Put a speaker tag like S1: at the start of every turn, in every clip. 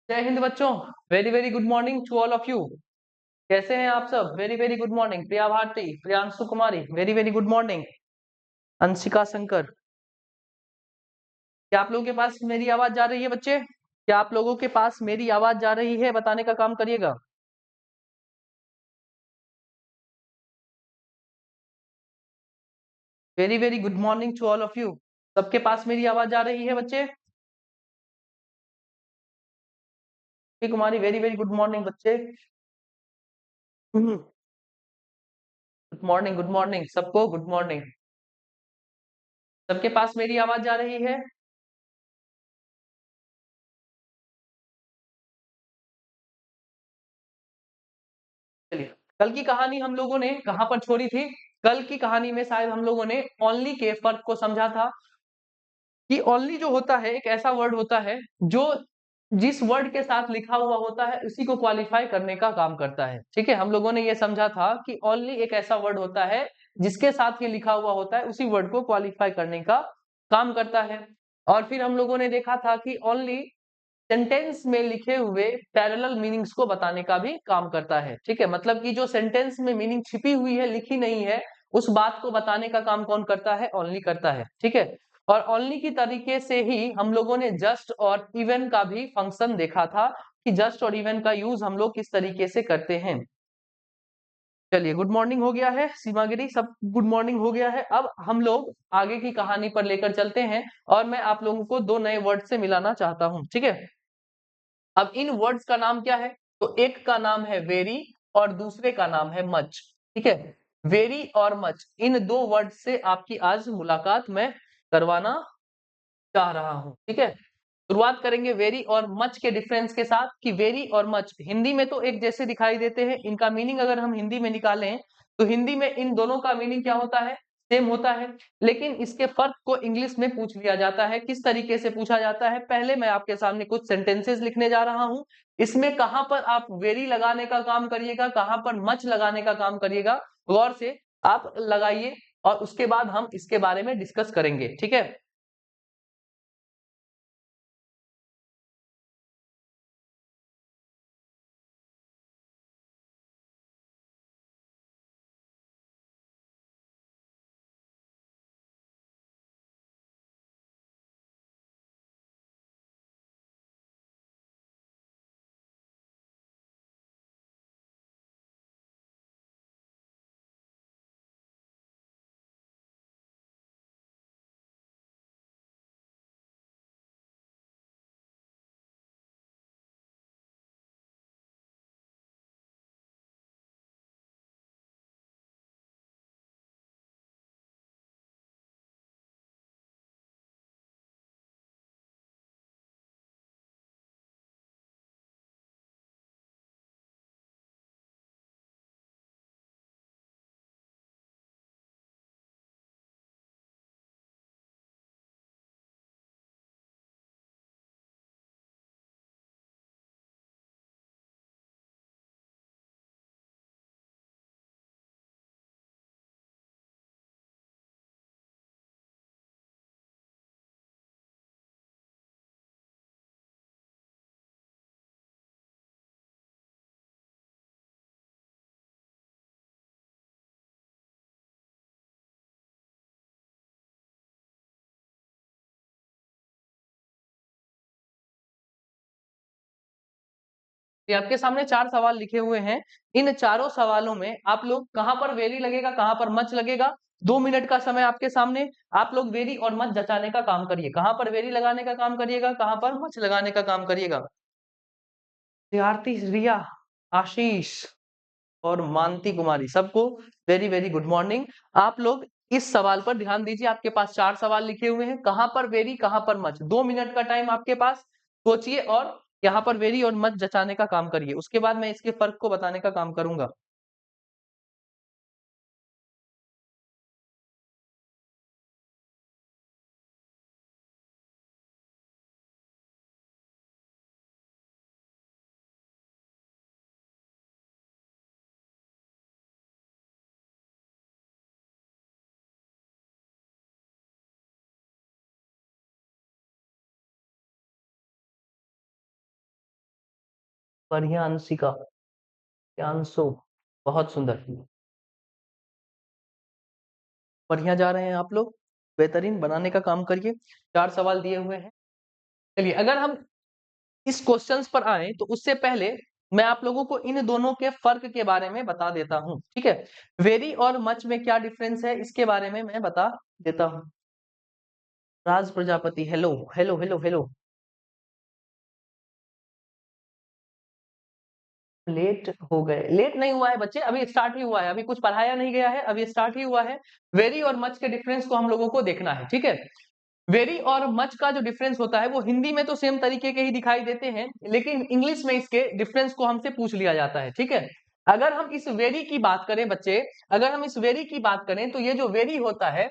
S1: जय हिंद बच्चों। Very very good morning to all of you. कैसे हैं आप सब? Very very good morning. Priya Bharti, Priyanshu Kumari, very very good morning. Anshika Shankar, क्या आप लोगों के पास मेरी आवाज जा रही है बच्चे? क्या आप लोगों के पास मेरी आवाज जा रही है? बताने का काम करिएगा। Very very good morning to all of you. सबके पास मेरी आवाज जा रही है बच्चे? कुमारी, वेरी वेरी गुड मॉर्निंग बच्चे। गुड मॉर्निंग, गुड मॉर्निंग सबको, गुड मॉर्निंग। सबके पास मेरी आवाज जा रही है? चलिए, कल की कहानी हम लोगों ने कहां पर छोड़ी थी? कल की कहानी में शायद हम लोगों ने ओनली के फर्क को समझा था कि ओनली जो होता है एक ऐसा वर्ड होता है जो जिस वर्ड के साथ लिखा हुआ होता है उसी को क्वालिफाई करने का काम करता है। ठीक है, हम लोगों ने ये समझा था कि ओनली एक ऐसा वर्ड होता है जिसके साथ ये लिखा हुआ होता है उसी वर्ड को क्वालिफाई करने का काम करता है। और फिर हम लोगों ने देखा था कि ओनली सेंटेंस में लिखे हुए पैरेलल मीनिंग्स को बताने का भी काम करता है। ठीक है, मतलब कि जो सेंटेंस में मीनिंग छिपी हुई है, लिखी नहीं है, उस बात को बताने का काम कौन करता है? ओनली करता है। ठीक है, और ओनली की तरीके से ही हम लोगों ने जस्ट और इवन का भी फंक्शन देखा था कि जस्ट और इवन का यूज हम लोग किस तरीके से करते हैं। चलिए, गुड मॉर्निंग हो गया है सीमा गिरी, सब गुड मॉर्निंग हो गया है। अब हम लोग आगे की कहानी पर लेकर चलते हैं और मैं आप लोगों को दो नए वर्ड से मिलाना चाहता हूं। ठीक है, अब इन वर्ड्स का नाम क्या है? तो एक का नाम है वेरी और दूसरे का नाम है मच। ठीक है, वेरी और मच, इन दो वर्ड से आपकी आज मुलाकात मैं करवाना चाह रहा हूं। ठीक है, शुरुआत करेंगे वेरी और मच के डिफरेंस के साथ कि वेरी और मच हिंदी में तो एक जैसे दिखाई देते हैं, इनका मीनिंग अगर हम हिंदी में निकालें तो हिंदी में इन दोनों का मीनिंग क्या होता है? सेम होता है। लेकिन इसके फर्क को इंग्लिश में पूछ लिया जाता है। किस तरीके से पूछा जाता है? पहले मैं आपके सामने कुछ सेंटेंसेस लिखने जा रहा हूं, इसमें कहां पर आप वेरी लगाने का काम करिएगा, कहां पर मच लगाने का काम करिएगा, गौर से आप लगाइए और उसके बाद हम इसके बारे में डिस्कस करेंगे। ठीक है, ये आपके सामने चार सवाल लिखे हुए हैं। इन चारों सवालों में आप लोग कहां पर वेरी लगेगा, कहां पर मच लगेगा, 2 मिनट का समय आपके सामने। आप लोग वेरी और मच जचाने का काम करिए, कहां पर वेरी लगाने का काम करिएगा, कहां पर मच लगाने का काम करिएगा। आरती, रिया, आशीष और मानती कुमारी, सबको वेरी वेरी गुड मॉर्निंग। आप लोग इस सवाल पर ध्यान दीजिए। आपके पास चार सवाल लिखे हुए हैं, कहां पर वेरी, कहां पर मच। 2 मिनट का टाइम आपके पास, सोचिए और यहाँ पर वेरी और मच जचाने का काम करिए। उसके बाद मैं इसके फर्क को बताने का काम करूंगा। पर्यांशिका, प्यांशु, बहुत सुंदर। बढ़िया जा रहे हैं आप लोग, बेहतरीन बनाने का काम करिए। 4 सवाल दिए हुए हैं। चलिए अगर हम इस क्वेश्चंस पर आए तो उससे पहले मैं आप लोगों को इन दोनों के फर्क के बारे में बता देता हूं, ठीक है। वेरी और मच में क्या डिफरेंस है इसके बारे में मैं बता देता हूं। Raj Prajapati, hello hello hello hello. Late हो गए? लेट नहीं हुआ है बच्चे, अभी स्टार्ट ही हुआ है, अभी कुछ पढ़ाया नहीं गया है, अभी स्टार्ट ही हुआ है। वेरी और मच के डिफरेंस को हम लोगों को देखना है, ठीक है। वेरी और मच का जो डिफरेंस होता है वो हिंदी में तो सेम तरीके के ही दिखाई देते हैं, लेकिन इंग्लिश में इसके डिफरेंस को हमसे पूछ लिया जाता है, ठीक है। अगर हम इस वेरी की बात करें बच्चे, अगर हम इस वेरी की बात करें तो ये जो वेरी होता है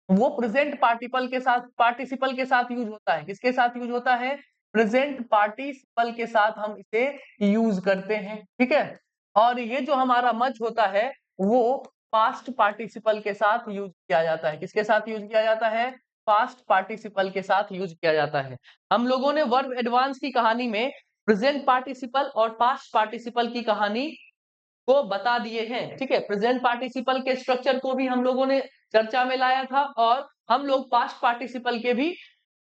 S1: वो प्रेजेंट पार्टिसिपल के साथ, पार्टिसिपल के साथ यूज होता है। किसके साथ यूज होता है? प्रेजेंट पार्टिसिपल के साथ हम इसे यूज करते हैं, ठीक है। और ये जो हमारा मच होता है वो पास्ट पार्टिसिपल के साथ यूज किया जाता है। किसके साथ यूज किया जाता है? पास्ट पार्टिसिपल के साथ यूज किया जाता है। हम लोगों ने वर्ब एडवांस की कहानी में प्रेजेंट पार्टिसिपल और पास्ट पार्टिसिपल की कहानी को बता दिए हैं, ठीक है। प्रेजेंट पार्टिसिपल के स्ट्रक्चर को भी हम लोगों ने चर्चा में लाया था और हम लोग पास्ट पार्टिसिपल के भी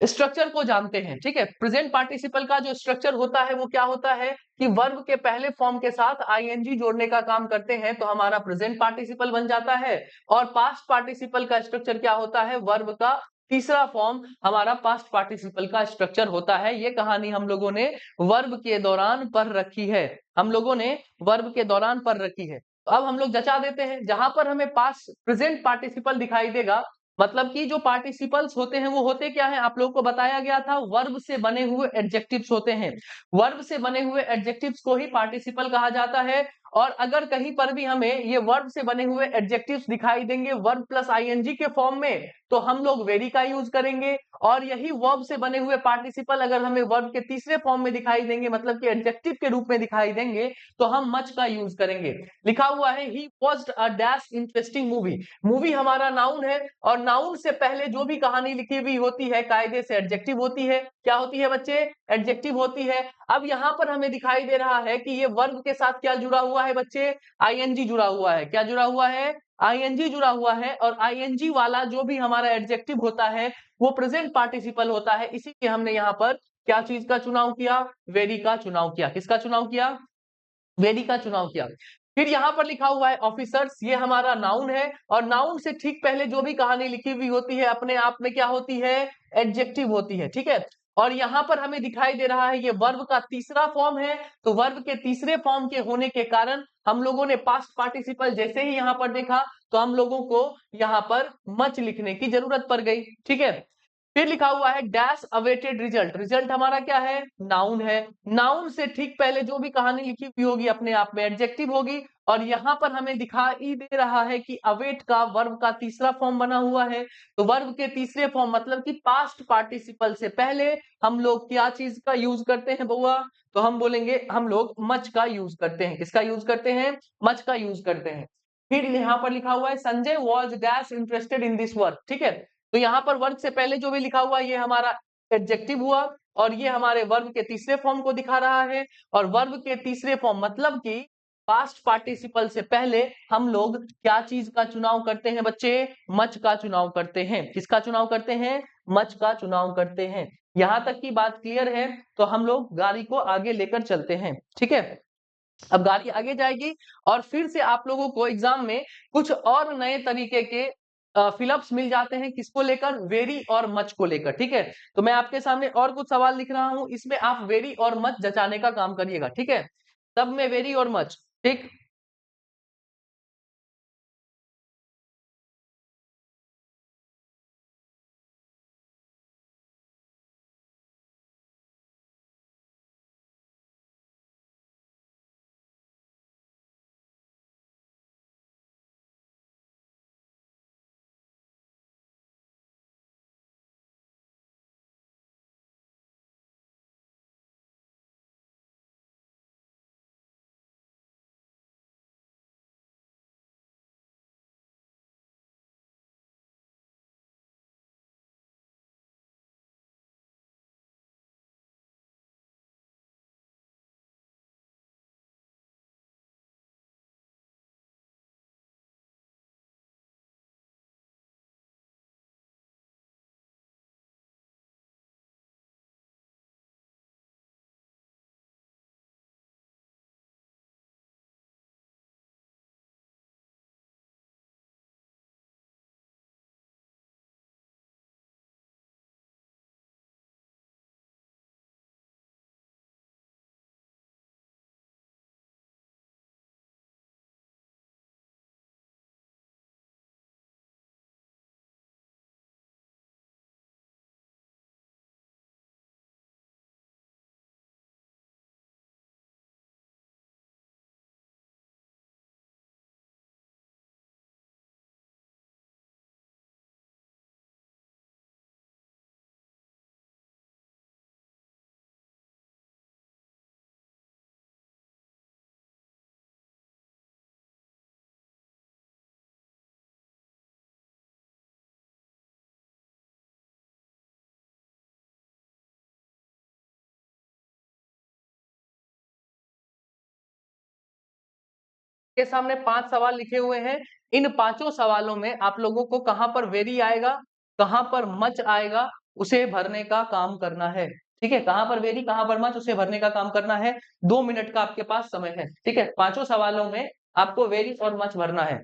S1: स्ट्रक्चर को जानते हैं, ठीक है। प्रेजेंट पार्टिसिपल का जो स्ट्रक्चर होता है वो क्या होता है कि वर्ब के पहले फॉर्म के साथ आईएनजी जोड़ने का काम करते हैं तो हमारा प्रेजेंट पार्टिसिपल बन जाता है। और पास्ट पार्टिसिपल का स्ट्रक्चर क्या होता है? वर्ब का तीसरा फॉर्म हमारा पास्ट पार्टिसिपल का स्ट्रक्चर होता है। ये कहानी हम लोगों ने वर्ब के दौरान पढ़ रखी है, हम लोगों ने वर्ब के दौरान पढ़ रखी है। तो अब हम लोग जचा देते हैं, जहां पर हमें पास्ट प्रेजेंट पार्टिसिपल दिखाई देगा, मतलब कि जो पार्टिसिपल्स होते हैं वो होते क्या है, आप लोगों को बताया गया था, वर्ब से बने हुए एडजेक्टिव्स होते हैं। वर्ब से बने हुए एडजेक्टिव्स को ही पार्टिसिपल कहा जाता है। और अगर कहीं पर भी हमें ये वर्ब से बने हुए एडजेक्टिव्स दिखाई देंगे वर्ब प्लस आईएनजी के फॉर्म में, तो हम लोग वेरी का यूज करेंगे। और यही वर्ब से बने हुए पार्टिसिपल अगर हमें वर्ब के तीसरे फॉर्म में दिखाई देंगे, मतलब कि एडजेक्टिव के रूप में दिखाई देंगे, तो हम मच का यूज करेंगे। लिखा हुआ है he watched a dash interesting movie. Movie हमारा नाउन है और नाउन से पहले जो भी कहानी लिखी हुई होती है कायदे से एडजेक्टिव होती है। क्या होती है बच्चे? एडजेक्टिव होती है। अब यहाँ पर हमें दिखाई दे रहा है कि ये वर्ब के साथ क्या जुड़ा हुआ है बच्चे? आईएनजी जुड़ा हुआ है। क्या जुड़ा हुआ है? आईएनजी जुड़ा हुआ है। और आईएनजी वाला जो भी हमारा एडजेक्टिव होता है वो प्रेजेंट पार्टिसिपल होता है। इसीलिए हमने यहाँ पर क्या चीज का चुनाव किया? वेरी का चुनाव किया। किसका चुनाव किया? वेरी का चुनाव किया। फिर यहाँ पर लिखा हुआ है ऑफिसर्स, ये हमारा नाउन है और नाउन से ठीक पहले जो भी कहानी लिखी हुई होती है अपने आप में क्या होती है? एडजेक्टिव होती है, ठीक है। और यहाँ पर हमें दिखाई दे रहा है ये वर्ब का तीसरा फॉर्म है, तो वर्ब के तीसरे फॉर्म के होने के कारण हम लोगों ने पास्ट पार्टिसिपल जैसे ही यहाँ पर देखा तो हम लोगों को यहाँ पर मच लिखने की जरूरत पड़ गई, ठीक है। फिर लिखा हुआ है डैश अवेटेड रिजल्ट। रिजल्ट हमारा क्या है? नाउन है। नाउन से ठीक पहले जो भी कहानी लिखी हुई होगी अपने आप में एडजेक्टिव होगी। और यहाँ पर हमें दिखाई दे रहा है कि अवेट का वर्ब का तीसरा फॉर्म बना हुआ है। तो वर्ब के तीसरे फॉर्म मतलब कि पास्ट पार्टिसिपल से पहले हम लोग क्या चीज का यूज करते हैं बउआ? तो हम बोलेंगे हम लोग मच का यूज करते हैं। किसका यूज करते हैं? मच का यूज करते हैं। फिर यहाँ पर लिखा हुआ है Sanjay was dash interested in this work, ठीक है। तो यहाँ पर वर्ब से पहले जो भी लिखा हुआ ये हमारा एडजेक्टिव हुआ और ये हमारे वर्ब के तीसरे फॉर्म को दिखा रहा है। और वर्ब के तीसरे फॉर्म मतलब कि पास्ट पार्टिसिपल से पहले हम लोग क्या चीज का चुनाव करते हैं बच्चे? मच का चुनाव करते हैं। किसका चुनाव करते हैं? मच का चुनाव करते हैं। यहां तक की बात क्लियर है तो हम लोग गाड़ी को आगे लेकर चलते हैं, ठीक है। अब गाड़ी आगे जाएगी और फिर से आप लोगों को एग्जाम में कुछ और नए तरीके के फिलअप्स मिल जाते हैं। किसको लेकर? वेरी और मच को लेकर, ठीक है। तो मैं आपके सामने और कुछ सवाल लिख रहा हूं, इसमें आप वेरी और मच जचाने का काम करिएगा, ठीक है। सब में वेरी और मच, ठीक। के सामने 5 सवाल लिखे हुए हैं। इन पांचों सवालों में आप लोगों को कहां पर वेरी आएगा, कहां पर मच आएगा, उसे भरने का काम करना है। ठीक है, कहां पर वेरी, कहां पर मच, उसे भरने का काम करना है। 2 मिनट का आपके पास समय है। ठीक है, पांचों सवालों में आपको वेरी और मच भरना है।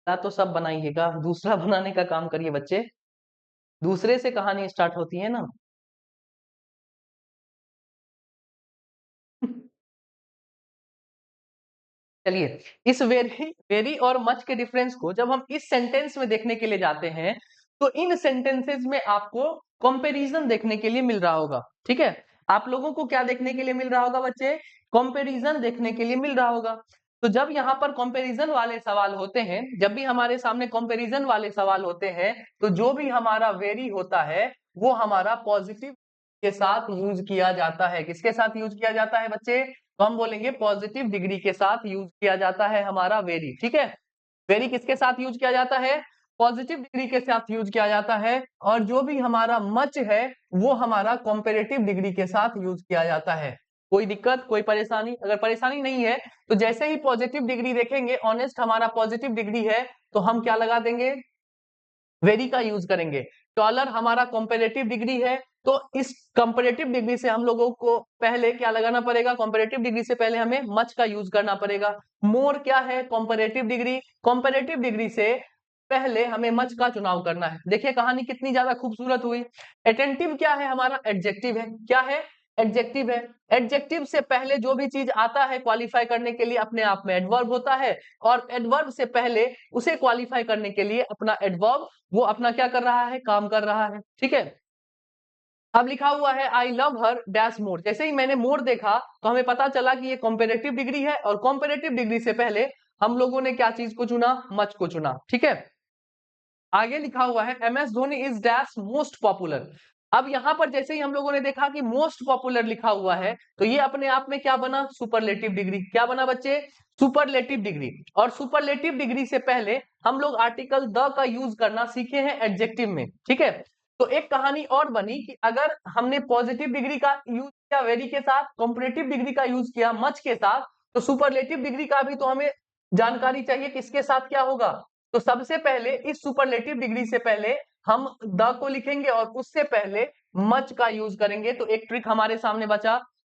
S1: या तो सब बनाइएगा, दूसरा बनाने का काम करिए बच्चे। दूसरे से कहानी स्टार्ट होती है ना। चलिए, इस वेरी वेरी और मच के डिफरेंस को जब हम इस सेंटेंस में देखने के लिए जाते हैं, तो इन सेंटेंसेस में आपको कंपैरिजन देखने के लिए मिल रहा होगा। ठीक है, आप लोगों को क्या देखने के लिए मिल रहा होगा बच्चे? कंपैरिजन देखने के लिए मिल रहा होगा। तो जब यहाँ पर कंपैरिजन वाले सवाल होते हैं, जब भी हमारे सामने कंपैरिजन वाले सवाल होते हैं, तो जो भी हमारा वेरी होता है वो हमारा पॉजिटिव के साथ यूज किया जाता है। किसके साथ यूज किया जाता है बच्चे? तो हम बोलेंगे पॉजिटिव डिग्री के साथ यूज किया जाता है हमारा वेरी। ठीक है, वेरी किसके साथ यूज किया जाता है? पॉजिटिव डिग्री के साथ यूज किया जाता है। और जो भी हमारा मच है वो हमारा कंपैरेटिव डिग्री के साथ यूज किया जाता है। कोई दिक्कत, कोई परेशानी? अगर परेशानी नहीं है तो जैसे ही पॉजिटिव डिग्री देखेंगे, ऑनेस्ट हमारा पॉजिटिव डिग्री है, तो हम क्या लगा देंगे? वेरी का यूज करेंगे। डॉलर हमारा कंपैरेटिव डिग्री है, तो इस कंपैरेटिव डिग्री से हम लोगों को पहले क्या लगाना पड़ेगा? कंपैरेटिव डिग्री से पहले हमें मच का यूज करना पड़ेगा। मोर क्या है? Comparative degree. कंपैरेटिव डिग्री से पहले हमें मच का चुनाव करना है। देखिए कहानी कितनी ज्यादा खूबसूरत हुई। एटेंटिव क्या है? हमारा एडजेक्टिव है। क्या है? एडजेक्टिव है। एडजेक्टिव से पहले जो भी चीज आता है क्वालिफाई करने के लिए, अपने आप में एडवर्ब होता है। और एडवर्ब से पहले उसे क्वालिफाई करने के लिए अपना एडवर्ब वो अपना क्या कर रहा है? काम कर रहा है। ठीक है, अब लिखा हुआ है I love her dash more. जैसे ही मैंने मोर देखा तो हमें पता चला कि ये कंपैरेटिव डिग्री है, और कंपैरेटिव डिग्री से पहले हम लोगों ने क्या चीज को चुना? मच को चुना। ठीक है, आगे लिखा हुआ है M S Dhoni is dash most popular. अब यहां पर जैसे ही हम लोगों ने देखा कि मोस्ट पॉपुलर लिखा हुआ है, तो ये अपने आप में क्या बना? Superlative degree. क्या बना बच्चे? Superlative degree. और सुपरलेटिव डिग्री से पहले हम लोग आर्टिकल द का यूज करना सीखे हैं एडजेक्टिव में। ठीक है, तो एक कहानी और बनी कि अगर हमने पॉजिटिव डिग्री का यूज किया वेरी के साथ, कंपैरेटिव डिग्री का यूज किया मच के साथ, तो सुपरलेटिव डिग्री का भी तो हमें जानकारी चाहिए किसके साथ क्या होगा। तो सबसे पहले इस सुपरलेटिव डिग्री से पहले हम द को लिखेंगे और उससे पहले मच का यूज करेंगे। तो एक ट्रिक हमारे सामने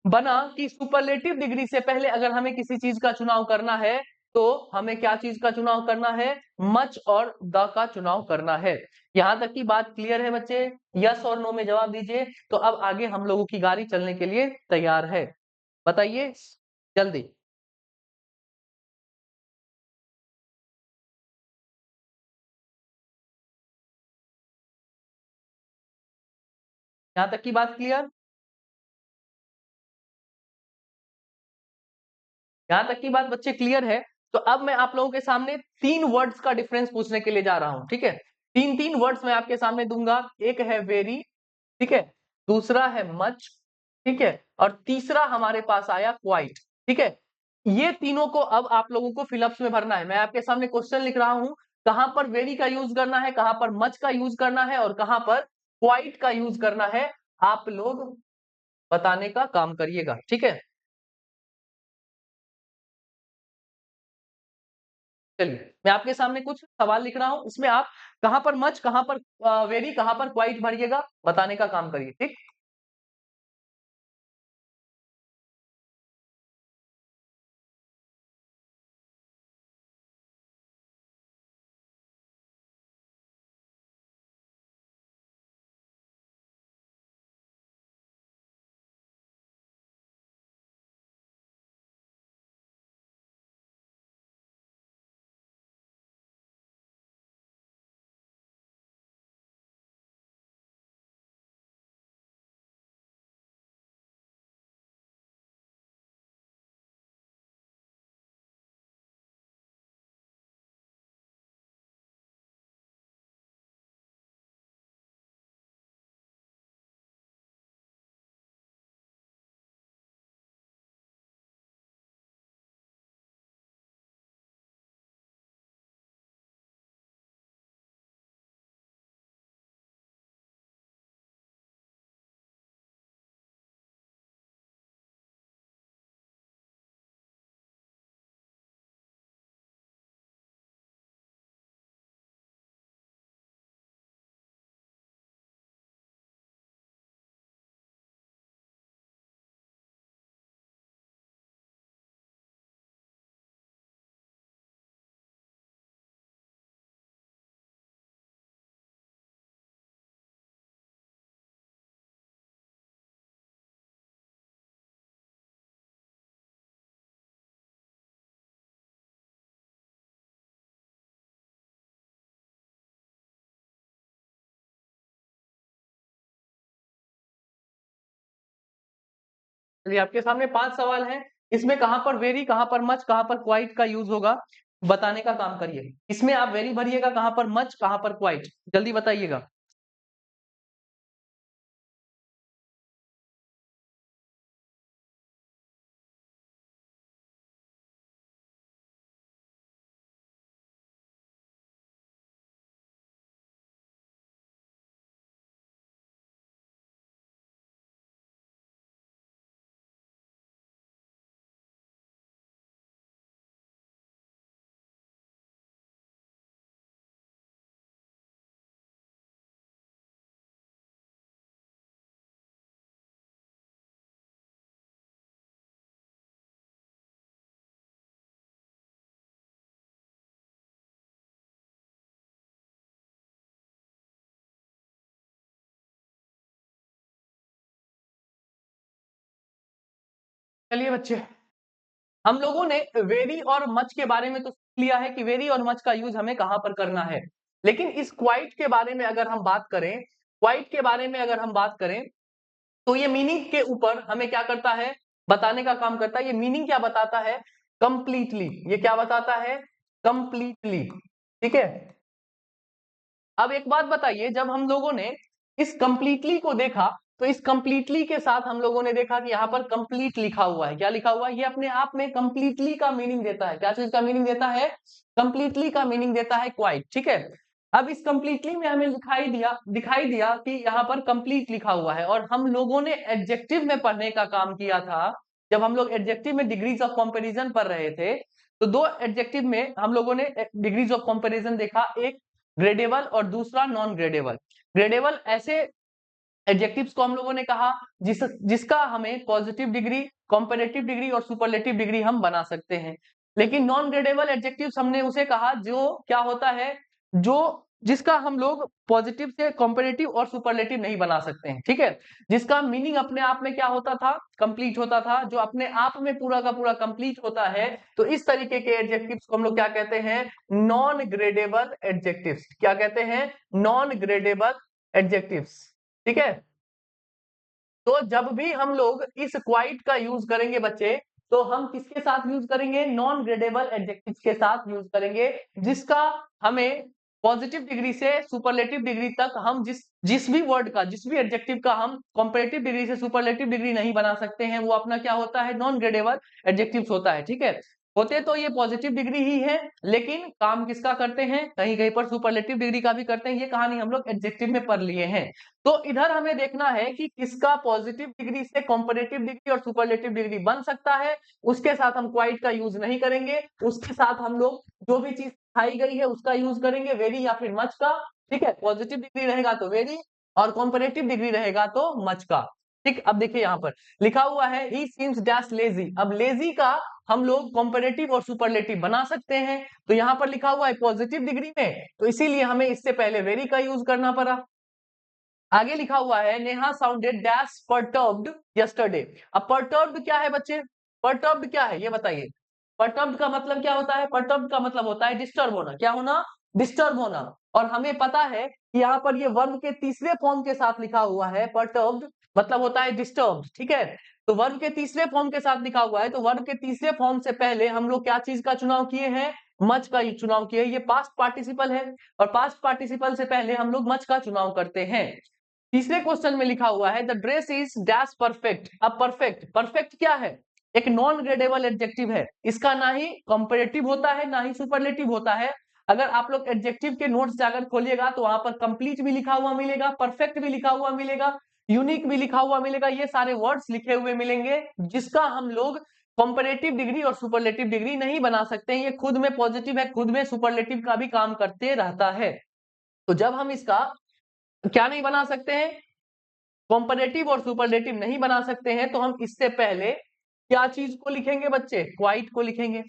S1: बना कि सुपरलेटिव डिग्री से पहले अगर हमें किसी चीज का चुनाव करना है, तो हमें क्या चीज का चुनाव करना है? मच और द का चुनाव करना है। यहां तक की बात क्लियर है बच्चे? यस और नो में जवाब दीजिए। तो अब आगे हम लोगों की गाड़ी चलने के लिए तैयार है। बताइए जल्दी। यहां तक की बात क्लियर? यहां तक की बात बच्चे क्लियर है? तो अब मैं आप लोगों के सामने तीन वर्ड्स का डिफरेंस पूछने के लिए जा रहा हूं। ठीक है, तीन तीन वर्ड्स मैं आपके सामने दूंगा। एक है वेरी, ठीक है, दूसरा है मच, ठीक है, और तीसरा हमारे पास आया क्वाइट। ठीक है, ये तीनों को अब आप लोगों को फिलअप्स में भरना है। मैं आपके सामने क्वेश्चन लिख रहा हूं, कहां पर वेरी का यूज करना है, कहां पर मच का यूज करना है, और कहां पर क्वाइट का यूज करना है। आप लोग बताने का काम करिएगा। ठीक है, चलिए मैं आपके सामने कुछ सवाल लिख रहा हूं, इसमें आप कहां पर मच, कहां पर वेरी, कहां पर क्वाइट भरिएगा, बताने का काम करिए। ठीक। चलिए आपके सामने 5 सवाल हैं। इसमें कहाँ पर वेरी, कहाँ पर मच, कहाँ पर क्वाइट का यूज होगा, बताने का काम करिए। इसमें आप वेरी भरिएगा, कहाँ पर मच, कहाँ पर क्वाइट, जल्दी बताइएगा। चलिए बच्चे, हम लोगों ने वेरी और मच के बारे में तो सीख लिया है कि वेरी और मच का यूज हमें कहां पर करना है, लेकिन इस क्वाइट के बारे में अगर हम बात करें, क्वाइट के बारे में अगर हम बात करें, तो ये मीनिंग के ऊपर हमें क्या करता है, बताने का काम करता है। ये मीनिंग क्या बताता है, कंप्लीटली। ये क्या बताता है, कंप्लीटली। ठीक है, अब एक बात बताइए, जब हम लोगों ने इस कंप्लीटली को देखा, तो इस कंप्लीटली के साथ हम लोगों ने देखा कि यहाँ पर कंप्लीट लिखा हुआ है। क्या लिखा हुआ है, ये अपने आप में कंप्लीटली का मीनिंग देता है। क्या चीज का मीनिंग देता है, कंप्लीटली का मीनिंग देता है क्वाइट। ठीक है, अब इस कंप्लीटली में हमें दिखाई दिया कि यहाँ पर कंप्लीट लिखा हुआ है, और हम लोगों ने एडजेक्टिव में पढ़ने का काम किया था। जब हम लोग एडजेक्टिव में डिग्रीज ऑफ कंपेरिजन पढ़ रहे थे, तो दो एडजेक्टिव में हम लोगों ने डिग्रीज ऑफ कंपेरिजन देखा, एक ग्रेडेबल और दूसरा नॉन ग्रेडेबल। ग्रेडेबल ऐसे एडजेक्टिव्स को हम लोगों ने कहा जिसका हमें पॉजिटिव डिग्री, कंपैरेटिव डिग्री और सुपरलेटिव डिग्री हम बना सकते हैं। लेकिन नॉन ग्रेडेबल एडजेक्टिव्स हमने उसे कहा जो क्या होता है, जो जिसका हम लोग पॉजिटिव से कंपैरेटिव और सुपरलेटिव नहीं बना सकते हैं। ठीक है, जिसका मीनिंग अपने आप में क्या होता था, कंप्लीट होता था, जो अपने आप में पूरा का पूरा कंप्लीट होता है। तो इस तरीके के एडजेक्टिव्स को हम लोग क्या कहते हैं, नॉन ग्रेडेबल एडजेक्टिव्स। क्या कहते हैं, नॉन ग्रेडेबल एडजेक्टिव्स। ठीक है, तो जब भी हम लोग इस क्वाइट का यूज करेंगे बच्चे, तो हम किसके साथ यूज करेंगे, नॉन ग्रेडेबल एडजेक्टिव्स के साथ यूज करेंगे, जिसका हमें पॉजिटिव डिग्री से सुपरलेटिव डिग्री तक हम जिस जिस भी वर्ड का, जिस भी एडजेक्टिव का हम कंपैरेटिव डिग्री से सुपरलेटिव डिग्री नहीं बना सकते हैं, वो अपना क्या होता है, नॉन ग्रेडेबल एडजेक्टिव्स होता है। ठीक है, होते तो ये पॉजिटिव डिग्री ही है, लेकिन काम किसका करते हैं, कहीं कहीं पर सुपरलेटिव डिग्री का भी करते हैं। ये कहानी हम लोग एडजेक्टिव में पढ़ लिए हैं। तो इधर हमें देखना है कि किसका पॉजिटिव डिग्री से कंपैरेटिव डिग्री और सुपरलेटिव डिग्री बन सकता है। उसके साथ हम क्वाइट का यूज नहीं करेंगे, उसके साथ हम लोग जो भी चीज दिखाई गई है उसका यूज करेंगे, वेरी या फिर मच का। ठीक है, पॉजिटिव डिग्री रहेगा तो वेरी, और कंपैरेटिव डिग्री रहेगा तो मच का। ठीक, अब देखिए यहाँ पर लिखा हुआ है ही सीम्स डैश लेजी। अब लेजी का हम लोग कंपैरेटिव और सुपरलेटिव बना सकते हैं, तो यहाँ पर लिखा हुआ है पॉजिटिव डिग्री में, तो इसीलिए हमें इससे पहले वेरी का यूज करना पड़ा। आगे लिखा हुआ है Neha sounded dash perturbed yesterday. अब परटर्ब्ड क्या है बच्चे, परटर्ब्ड क्या है ये बताइए। परटर्ब्ड का मतलब क्या होता है, परटर्ब्ड का मतलब होता है डिस्टर्ब होना। क्या होना, डिस्टर्ब होना। और हमें पता है कि यहाँ पर ये वर्ब के तीसरे फॉर्म के साथ लिखा हुआ है, परटर्ब्ड मतलब होता है डिस्टर्ब। ठीक है, तो वर्ब के तीसरे फॉर्म के साथ लिखा हुआ है, तो वर्ब के तीसरे फॉर्म से पहले हम लोग क्या चीज का चुनाव किए हैं, मच का चुनाव किए। ये पास्ट पार्टिसिपल है, और पास्ट पार्टिसिपल से पहले हम लोग मच का चुनाव करते हैं। तीसरे क्वेश्चन में लिखा हुआ है the dress is dash perfect. अब परफेक्ट, परफेक्ट क्या है, एक नॉन ग्रेडेबल एडजेक्टिव है। इसका ना ही कंपैरेटिव होता है ना ही सुपरलेटिव होता है। अगर आप लोग एडजेक्टिव के नोट्स जाकर खोलिएगा तो वहां पर कंप्लीट भी लिखा हुआ मिलेगा, परफेक्ट भी लिखा हुआ मिलेगा, यूनिक भी लिखा हुआ मिलेगा। ये सारे वर्ड्स लिखे हुए मिलेंगे जिसका हम लोग कंपैरेटिव डिग्री और सुपरलेटिव डिग्री नहीं बना सकते हैं। ये खुद में पॉजिटिव है, खुद में सुपरलेटिव का भी काम करते रहता है। तो जब हम इसका क्या नहीं बना सकते हैं, कंपैरेटिव और सुपरलेटिव नहीं बना सकते हैं, तो हम इससे पहले क्या चीज को लिखेंगे बच्चे, क्वाइट को लिखेंगे।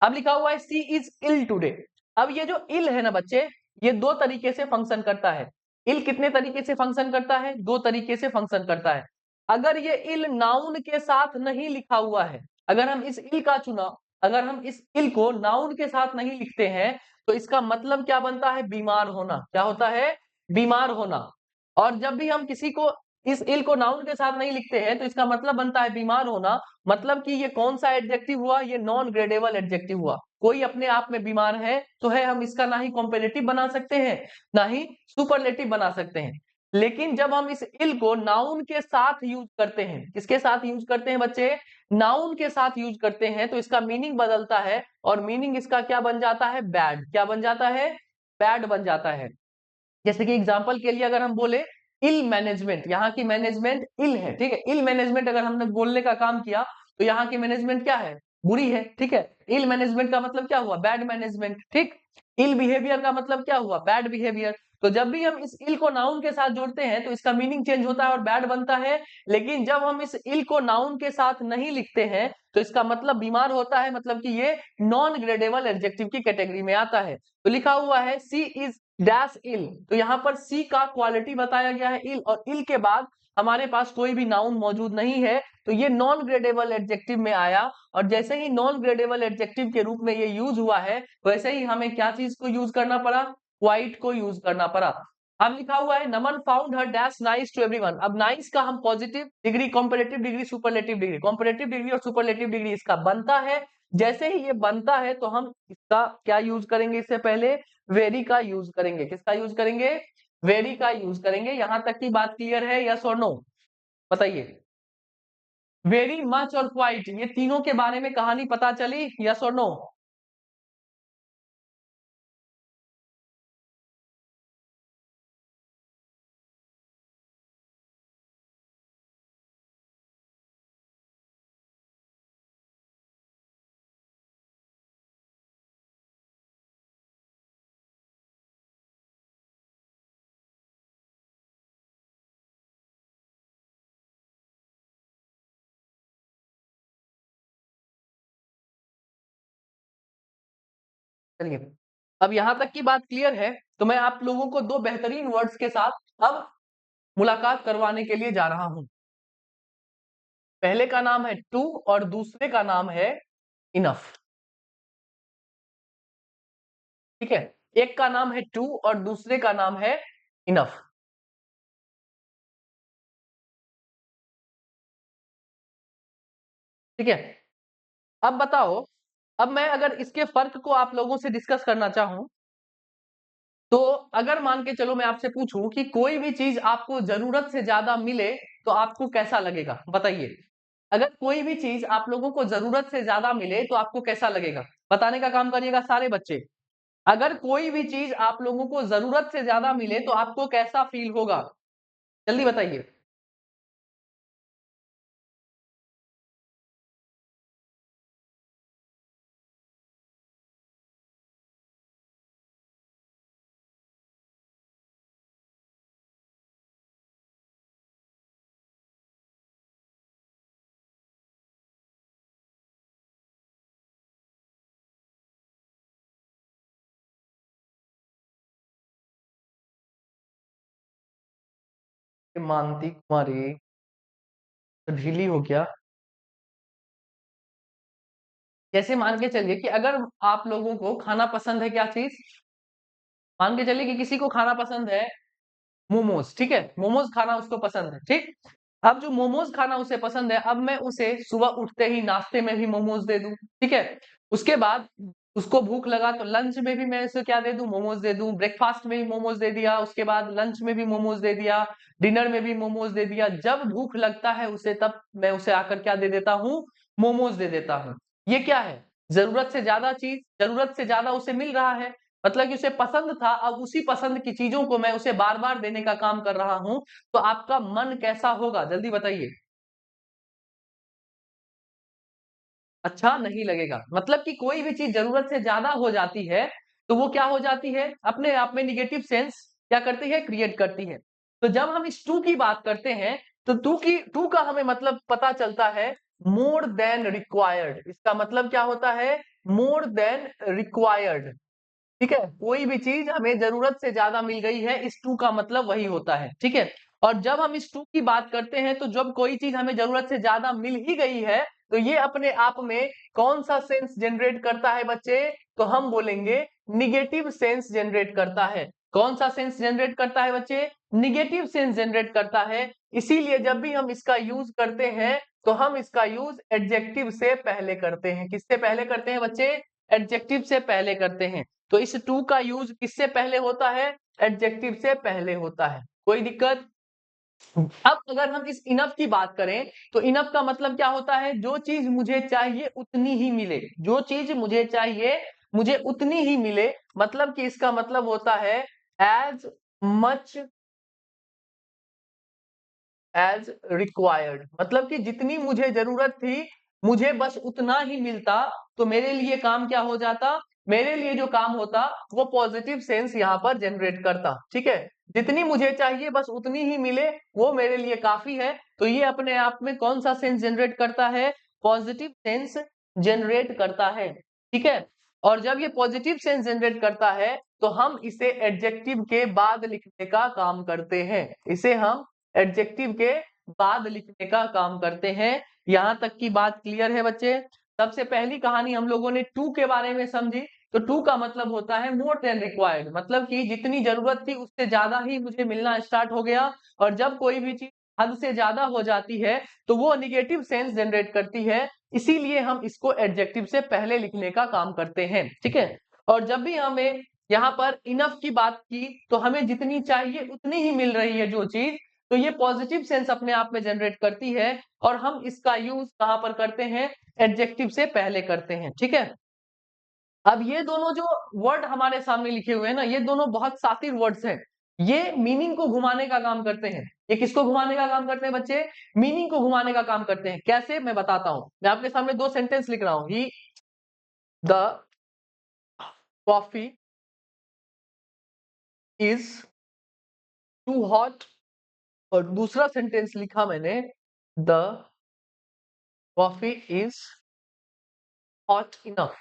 S1: अब लिखा हुआ है सी इज इल टुडे। अब ये जो इल है ना बच्चे, ये दो तरीके से फंक्शन करता है। इल कितने तरीके से फंक्शन करता है, दो तरीके से फंक्शन करता है। अगर ये इल नाउन के साथ नहीं लिखा हुआ है, अगर हम इस इल का चुनाव, अगर हम इस इल को नाउन के साथ नहीं लिखते हैं, तो इसका मतलब क्या बनता है, बीमार होना। क्या होता है, बीमार होना। और जब भी हम किसी को इस इल को नाउन के साथ नहीं लिखते हैं तो इसका मतलब बनता है बीमार होना। मतलब कि ये कौन सा एडजेक्टिव हुआ, ये नॉन ग्रेडेबल एडजेक्टिव हुआ। कोई अपने आप में बीमार है तो है, हम इसका ना ही कॉम्पेरेटिव बना सकते हैं ना ही सुपरलेटिव बना सकते हैं। लेकिन जब हम इस इल को नाउन के साथ यूज करते हैं, किसके साथ यूज करते हैं बच्चे, नाउन के साथ यूज करते हैं, तो इसका मीनिंग बदलता है और मीनिंग इसका क्या बन जाता है, बैड। क्या बन जाता है, बैड बन जाता है। जैसे कि एग्जांपल के लिए अगर हम बोले इल मैनेजमेंट, यहाँ की मैनेजमेंट इल है, ठीक है। इल मैनेजमेंट अगर हमने बोलने का काम किया तो यहाँ की मैनेजमेंट क्या है, बुरी है, ठीक है। इल मैनेजमेंट का मतलब क्या हुआ, बैड मैनेजमेंट, ठीक। इल बिहेवियर का मतलब क्या हुआ, बैड बिहेवियर। तो जब भी हम इस इल को नाउन के साथ जोड़ते हैं तो इसका मीनिंग चेंज होता है और बैड बनता है। लेकिन जब हम इस इल को नाउन के साथ नहीं लिखते हैं तो इसका मतलब बीमार होता है, मतलब कि ये नॉन ग्रेडेबल एडजेक्टिव की कैटेगरी में आता है। तो लिखा हुआ है सी इज डैश इल, तो यहाँ पर सी का क्वालिटी बताया गया है इल, और इल के बाद हमारे पास कोई भी नाउन मौजूद नहीं है तो ये नॉन ग्रेडेबल एडजेक्टिव में आया। और जैसे ही नॉन ग्रेडेबल एडजेक्टिव के रूप में ये यूज हुआ है वैसे ही हमें क्या चीज को यूज करना पड़ा, क्वाइट को यूज करना पड़ा। अब लिखा हुआ है Naman found her dash nice to everyone. अब नाइस का हम positive degree, comparative degree, superlative degree, comparative degree और सुपरलेटिव डिग्री इसका बनता है। जैसे ही ये बनता है तो हम इसका क्या यूज करेंगे, इससे पहले वेरी का यूज करेंगे। किसका यूज करेंगे, वेरी का यूज करेंगे। यहां तक की बात क्लियर है, यस और नो, बताइए। वेरी मच और क्वाइट, ये तीनों के बारे में कहानी पता चली, यस और नो। चलिए, अब यहां तक की बात क्लियर है तो मैं आप लोगों को दो बेहतरीन वर्ड्स के साथ अब मुलाकात करवाने के लिए जा रहा हूं। पहले का नाम है टू और दूसरे का नाम है इनफ, ठीक है। एक का नाम है टू और दूसरे का नाम है इनफ, ठीक है। अब बताओ, अब मैं अगर इसके फर्क को आप लोगों से डिस्कस करना चाहूं तो अगर मान के चलो मैं आपसे पूछूं कि कोई भी चीज आपको जरूरत से ज्यादा मिले तो आपको कैसा लगेगा, बताइए। अगर कोई भी चीज आप लोगों को जरूरत से ज्यादा मिले तो आपको कैसा लगेगा, बताने का काम करिएगा सारे बच्चे। अगर कोई भी चीज आप लोगों को जरूरत से ज्यादा मिले तो आपको कैसा फील होगा, जल्दी बताइए। मानती कुमारी ढीली हो क्या, जैसे मान के चलिए कि अगर आप लोगों को खाना पसंद है, क्या चीज, मान के चलिए कि किसी को खाना पसंद है मोमोज, ठीक है। मोमोज खाना उसको पसंद है, ठीक। अब जो मोमोज खाना उसे पसंद है, अब मैं उसे सुबह उठते ही नाश्ते में भी मोमोज दे दूं, ठीक है। उसके बाद उसको भूख लगा तो लंच में भी मैं उसे क्या दे दूं, मोमोज दे दूं। ब्रेकफास्ट में भी मोमोज दे दिया, उसके बाद लंच में भी मोमोज दे दिया, डिनर में भी मोमोज दे दिया। जब भूख लगता है उसे तब मैं उसे आकर क्या दे देता हूँ, मोमोज दे देता हूँ। ये क्या है, जरूरत से ज्यादा चीज, जरूरत से ज्यादा उसे मिल रहा है, मतलब कि उसे पसंद था, अब उसी पसंद की चीजों को मैं उसे बार बार देने का काम कर रहा हूं। तो आपका मन कैसा होगा, जल्दी बताइए। अच्छा नहीं लगेगा, मतलब कि कोई भी चीज जरूरत से ज्यादा हो जाती है तो वो क्या हो जाती है, अपने आप में निगेटिव सेंस क्या करती है, क्रिएट करती है। तो जब हम इस टू की बात करते हैं तो टू का हमें मतलब पता चलता है मोर देन रिक्वायर्ड। इसका मतलब क्या होता है, मोर देन रिक्वायर्ड, ठीक है। कोई भी चीज हमें जरूरत से ज्यादा मिल गई है, इस टू का मतलब वही होता है, ठीक है। और जब हम इस टू की बात करते हैं तो जब कोई चीज हमें जरूरत से ज्यादा मिल ही गई है तो ये अपने आप में कौन सा सेंस जनरेट करता है बच्चे, तो हम बोलेंगे निगेटिव सेंस जनरेट करता है। कौन सा सेंस जनरेट करता है बच्चे, निगेटिव सेंस जनरेट करता है। इसीलिए जब भी हम इसका यूज करते हैं तो हम इसका यूज एडजेक्टिव से पहले करते हैं। किससे पहले करते हैं बच्चे? एडजेक्टिव से पहले करते हैं। तो इस टू का यूज किससे पहले होता है? एडजेक्टिव से पहले होता है। कोई दिक्कत? अब अगर हम इस इनफ की बात करें तो इनफ का मतलब क्या होता है? जो चीज मुझे चाहिए उतनी ही मिले। जो चीज मुझे चाहिए मुझे उतनी ही मिले, मतलब कि इसका मतलब होता है एज मच एज रिक्वायर्ड। मतलब कि जितनी मुझे जरूरत थी मुझे बस उतना ही मिलता तो मेरे लिए काम क्या हो जाता? मेरे लिए जो काम होता वो पॉजिटिव सेंस यहाँ पर जनरेट करता। ठीक है, जितनी मुझे चाहिए बस उतनी ही मिले वो मेरे लिए काफी है। तो ये अपने आप में कौन सा सेंस जनरेट करता है? पॉजिटिव सेंस जनरेट करता है। ठीक है, और जब ये पॉजिटिव सेंस जनरेट करता है तो हम इसे एडजेक्टिव के बाद लिखने का काम करते हैं। इसे हम एडजेक्टिव के बाद लिखने का काम करते हैं। यहां तक की बात क्लियर है बच्चे? सबसे पहली कहानी हम लोगों ने टू के बारे में समझी। तो टू का मतलब होता है मोर देन रिक्वायर्ड, मतलब कि जितनी जरूरत थी उससे ज्यादा ही मुझे मिलना स्टार्ट हो गया। और जब कोई भी चीज हद से ज्यादा हो जाती है तो वो निगेटिव सेंस जनरेट करती है, इसीलिए हम इसको एडजेक्टिव से पहले लिखने का काम करते हैं। ठीक है, और जब भी हमें यहाँ पर इनफ की बात की तो हमें जितनी चाहिए उतनी ही मिल रही है जो चीज, तो ये पॉजिटिव सेंस अपने आप में जनरेट करती है और हम इसका यूज कहां पर करते हैं? एडजेक्टिव से पहले करते हैं। ठीक है, अब ये दोनों जो वर्ड हमारे सामने लिखे हुए हैं ना, ये दोनों बहुत सातिर वर्ड्स हैं। ये मीनिंग को घुमाने का काम करते हैं। ये किसको घुमाने का काम करते हैं बच्चे? मीनिंग को घुमाने का काम करते हैं। कैसे? मैं बताता हूं। मैं आपके सामने दो सेंटेंस लिख रहा हूं। ही the coffee is too hot, और दूसरा सेंटेंस लिखा मैंने the coffee is hot enough.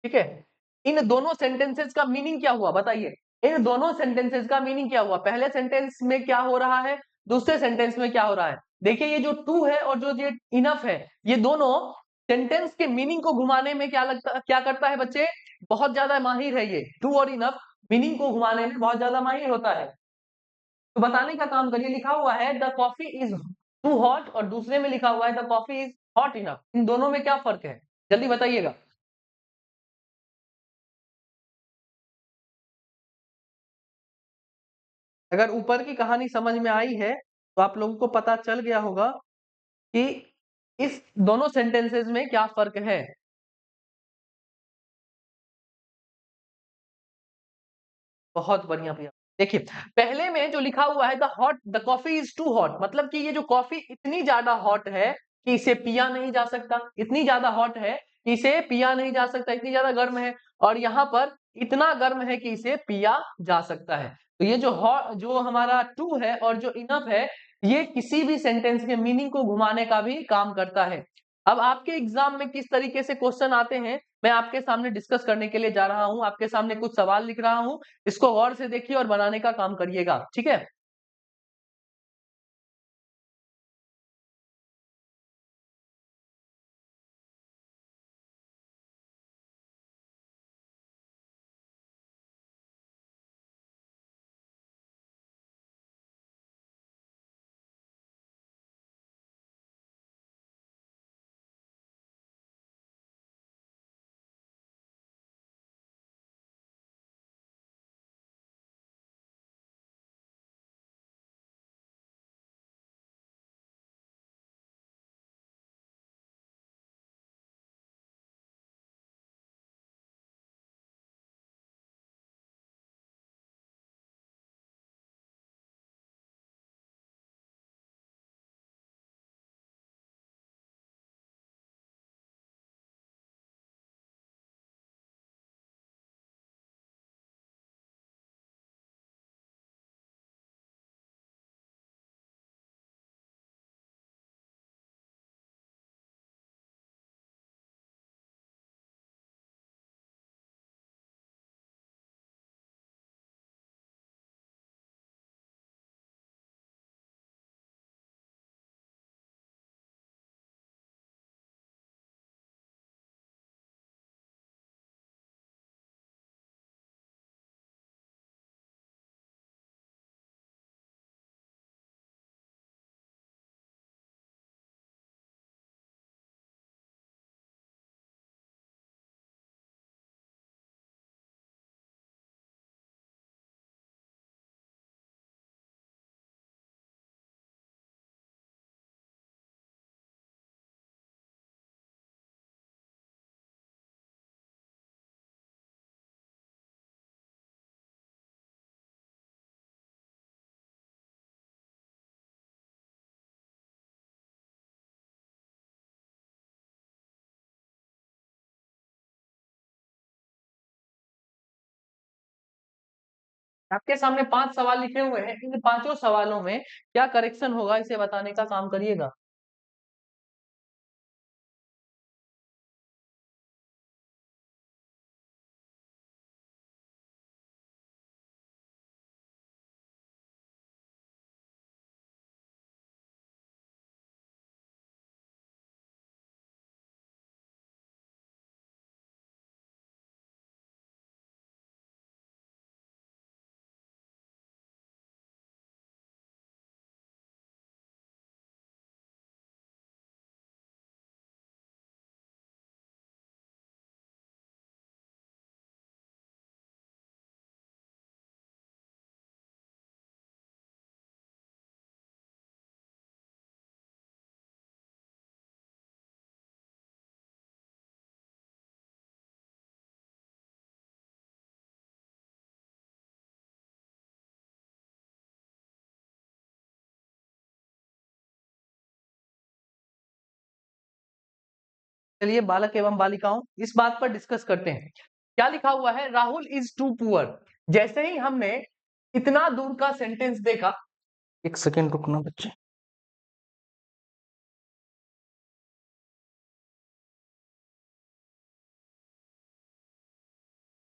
S1: ठीक है, इन दोनों सेंटेंसेस का मीनिंग क्या हुआ बताइए? इन दोनों सेंटेंसेस का मीनिंग क्या हुआ? पहले सेंटेंस में क्या हो रहा है, दूसरे सेंटेंस में क्या हो रहा है? देखिए, ये जो टू है और जो ये इनफ है, ये दोनों सेंटेंस के मीनिंग को घुमाने में क्या करता है बच्चे? बहुत ज्यादा माहिर है ये टू और इनफ। मीनिंग को घुमाने में बहुत ज्यादा माहिर होता है। तो बताने का काम करिए। लिखा हुआ है the coffee is too hot और दूसरे में लिखा हुआ है the coffee is hot enough. इन दोनों में क्या फर्क है? जल्दी बताइएगा। अगर ऊपर की कहानी समझ में आई है तो आप लोगों को पता चल गया होगा कि इस दोनों सेंटेंसेस में क्या फर्क है। बहुत बढ़िया भैया। देखिए, पहले में जो लिखा हुआ है the coffee is too hot, मतलब कि ये जो कॉफी इतनी ज्यादा हॉट है कि इसे पिया नहीं जा सकता। इतनी ज्यादा हॉट है कि इसे पिया नहीं जा सकता, इतनी ज्यादा गर्म है। और यहाँ पर इतना गर्म है कि इसे पिया जा सकता है। तो ये जो हॉट, जो हमारा टू है और जो इनफ है, ये किसी भी सेंटेंस के मीनिंग को घुमाने का भी काम करता है। अब आपके एग्जाम में किस तरीके से क्वेश्चन आते हैं मैं आपके सामने डिस्कस करने के लिए जा रहा हूं। आपके सामने कुछ सवाल लिख रहा हूं, इसको गौर से देखिए और बनाने का काम करिएगा। ठीक है। आपके सामने 5 सवाल लिखे हुए हैं, इन पांचों सवालों में क्या करेक्शन होगा इसे बताने का काम करिएगा। चलिए बालक एवं बालिकाओं इस बात पर डिस्कस करते हैं। क्या लिखा हुआ है, राहुल इज टू पुअर। जैसे ही हमने इतना दूर का सेंटेंस देखा, एक सेकेंड रुकना बच्चे।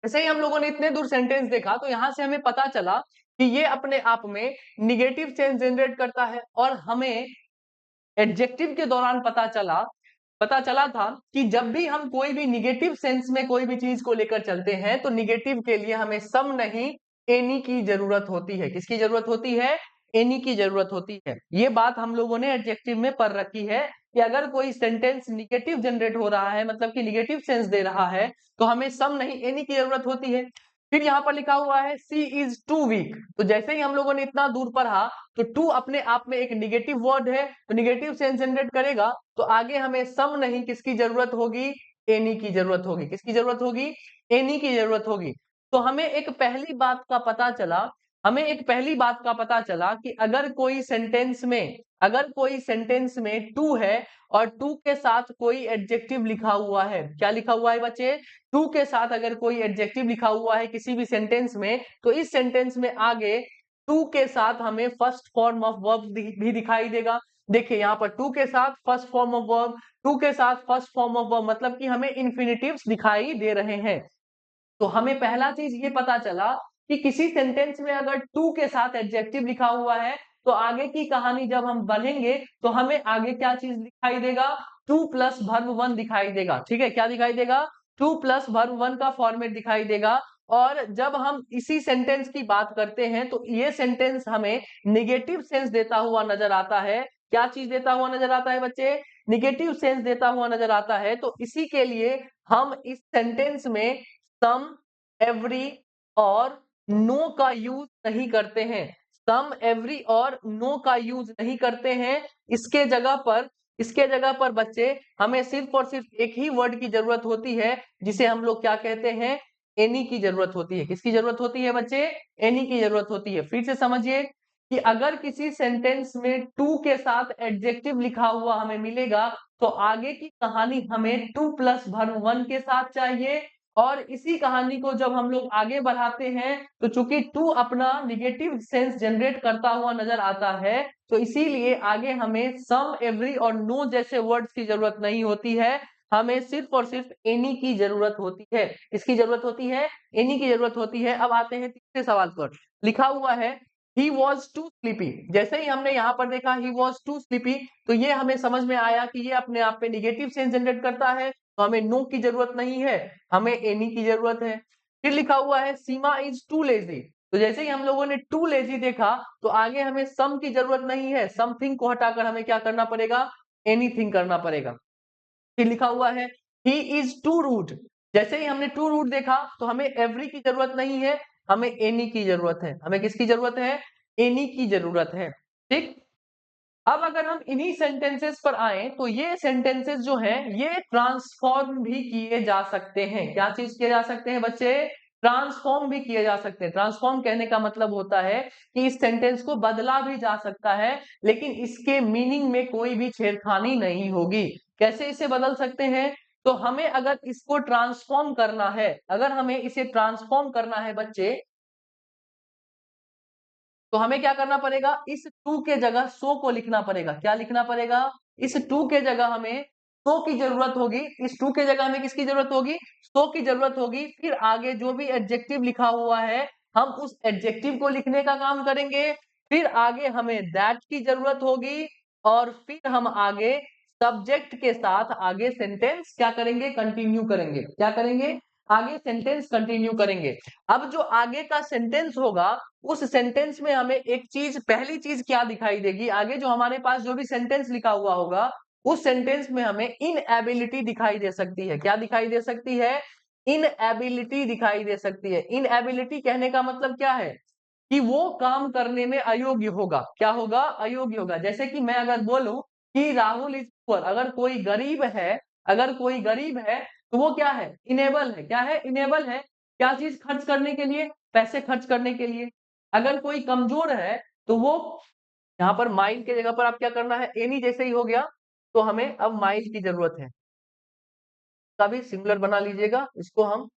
S1: जैसे ही हम लोगों ने इतने दूर सेंटेंस देखा तो यहां से हमें पता चला कि ये अपने आप में निगेटिव सेंस जनरेट करता है, और हमें एडजेक्टिव के दौरान पता चला था कि जब भी हम कोई भी निगेटिव सेंस में कोई भी चीज को लेकर चलते हैं तो निगेटिव के लिए हमें सम नहीं एनी की जरूरत होती है। किसकी जरूरत होती है? एनी की जरूरत होती है। ये बात हम लोगों ने एडजेक्टिव में पढ़ रखी है कि अगर कोई सेंटेंस निगेटिव जनरेट हो रहा है, मतलब कि निगेटिव सेंस दे रहा है, तो हमें सम नहीं एनी की जरूरत होती है। फिर यहाँ पर लिखा हुआ है सी इज टू वीक। तो जैसे ही हम लोगों ने इतना दूर पढ़ा तो टू अपने आप में एक निगेटिव वर्ड है, तो निगेटिव सेंस जनरेट करेगा, तो आगे हमें सम नहीं किसकी जरूरत होगी? एनी की जरूरत होगी। किसकी जरूरत होगी? एनी की जरूरत होगी। तो हमें एक पहली बात का पता चला कि अगर कोई सेंटेंस में टू है और टू के साथ कोई एडजेक्टिव लिखा हुआ है, क्या लिखा हुआ है बच्चे? टू के साथ अगर कोई एडजेक्टिव लिखा हुआ है किसी भी सेंटेंस में, तो इस सेंटेंस में आगे टू के साथ हमें फर्स्ट फॉर्म ऑफ वर्ब भी दिखाई देगा। देखिए यहाँ पर टू के साथ first form of verb, to के साथ फर्स्ट फॉर्म ऑफ वर्ब, मतलब कि हमें इन्फिनिटिव्स दिखाई दे रहे हैं। तो हमें पहला चीज ये पता चला कि किसी सेंटेंस में अगर टू के साथ एडजेक्टिव लिखा हुआ है तो आगे की कहानी जब हम बढ़ेंगे तो हमें आगे क्या चीज दिखाई देगा? टू प्लस वर्ब वन दिखाई देगा। ठीक है, क्या दिखाई देगा? टू प्लस वर्ब वन का फॉर्मेट दिखाई देगा। और जब हम इसी सेंटेंस की बात करते हैं तो ये सेंटेंस हमें निगेटिव सेंस देता हुआ नजर आता है। क्या चीज देता हुआ नजर आता है बच्चे? निगेटिव सेंस देता हुआ नजर आता है। तो इसी के लिए हम इस सेंटेंस में सम, एवरी और नो का यूज नहीं करते हैं। सम, एवरी और नो का यूज नहीं करते हैं। इसके जगह पर इसके जगह पर बच्चे हमें सिर्फ और सिर्फ एक ही वर्ड की जरूरत होती है, जिसे हम लोग क्या कहते हैं? एनी की जरूरत होती है। किसकी जरूरत होती है बच्चे? एनी की जरूरत होती है। फिर से समझिए कि अगर किसी सेंटेंस में टू के साथ एडजेक्टिव लिखा हुआ हमें मिलेगा तो आगे की कहानी हमें टू प्लस वर्ब वन के साथ चाहिए। और इसी कहानी को जब हम लोग आगे बढ़ाते हैं तो चूंकि टू अपना निगेटिव सेंस जनरेट करता हुआ नजर आता है, तो इसीलिए आगे हमें सम, एवरी और नो जैसे वर्ड्स की जरूरत नहीं होती है। हमें सिर्फ और सिर्फ एनी की जरूरत होती है। इसकी जरूरत होती है, एनी की जरूरत होती है। अब आते हैं तीसरे सवाल पर। लिखा हुआ है ही वॉज टू स्लीपी। जैसे ही हमने यहाँ पर देखा ही वॉज टू स्लीपी, तो ये हमें समझ में आया कि ये अपने आप पे निगेटिव सेंस जनरेट करता है, तो हमें नो की जरूरत नहीं है, हमें एनी की जरूरत है। फिर लिखा हुआ है सीमा इज टू लेजी। तो जैसे ही हम लोगों ने टू लेजी देखा तो आगे हमें सम की जरूरत नहीं है, समथिंग को हटाकर हमें क्या करना पड़ेगा? एनीथिंग करना पड़ेगा। फिर लिखा हुआ है ही इज टू रूड। जैसे ही हमने टू रूड देखा तो हमें एवरी की जरूरत नहीं है, हमें एनी की जरूरत है। हमें किसकी जरूरत है? एनी की जरूरत है। ठीक। अब अगर हम इन्हीं सेंटेंसेस पर आए तो ये सेंटेंसेस जो हैं ये ट्रांसफॉर्म भी किए जा सकते हैं। क्या चीज किए जा सकते हैं बच्चे? ट्रांसफॉर्म भी किए जा सकते हैं। ट्रांसफॉर्म कहने का मतलब होता है कि इस सेंटेंस को बदला भी जा सकता है, लेकिन इसके मीनिंग में कोई भी छेड़खानी नहीं होगी। कैसे इसे बदल सकते हैं? तो हमें अगर इसको ट्रांसफॉर्म करना है, अगर हमें इसे ट्रांसफॉर्म करना है बच्चे, तो हमें क्या करना पड़ेगा, इस टू के जगह सो को लिखना पड़ेगा। क्या लिखना पड़ेगा, इस टू के जगह हमें सो की जरूरत होगी। इस टू के जगह हमें किसकी जरूरत होगी, सो की जरूरत होगी। फिर आगे जो भी एडजेक्टिव लिखा हुआ है हम उस एडजेक्टिव को लिखने का काम करेंगे। फिर आगे हमें दैट की जरूरत होगी और फिर हम आगे सब्जेक्ट के साथ आगे सेंटेंस क्या करेंगे, कंटिन्यू करेंगे। क्या करेंगे, आगे सेंटेंस कंटिन्यू करेंगे। अब जो आगे का सेंटेंस होगा उस सेंटेंस में हमें एक चीज, पहली चीज क्या दिखाई देगी, आगे जो हमारे पास जो भी सेंटेंस लिखा हुआ होगा उस सेंटेंस में हमें इनएबिलिटी दिखाई दे सकती है। क्या दिखाई दे सकती है, इनएबिलिटी दिखाई दे सकती है। इनएबिलिटी कहने का मतलब क्या है कि वो काम करने में अयोग्य होगा। क्या होगा, अयोग्य होगा। जैसे कि मैं अगर बोलूं कि राहुल इज पुअर, अगर कोई गरीब है, अगर कोई गरीब है तो वो क्या है, इनेबल है। क्या है, इनेबल है। क्या चीज खर्च करने के लिए, पैसे खर्च करने के लिए। अगर कोई कमजोर है तो वो, यहाँ पर माइल के जगह पर आप क्या करना है, एनी जैसे ही हो गया, तो हमें अब माइल की जरूरत है। तभी सिंगुलर बना लीजिएगा, इसको हम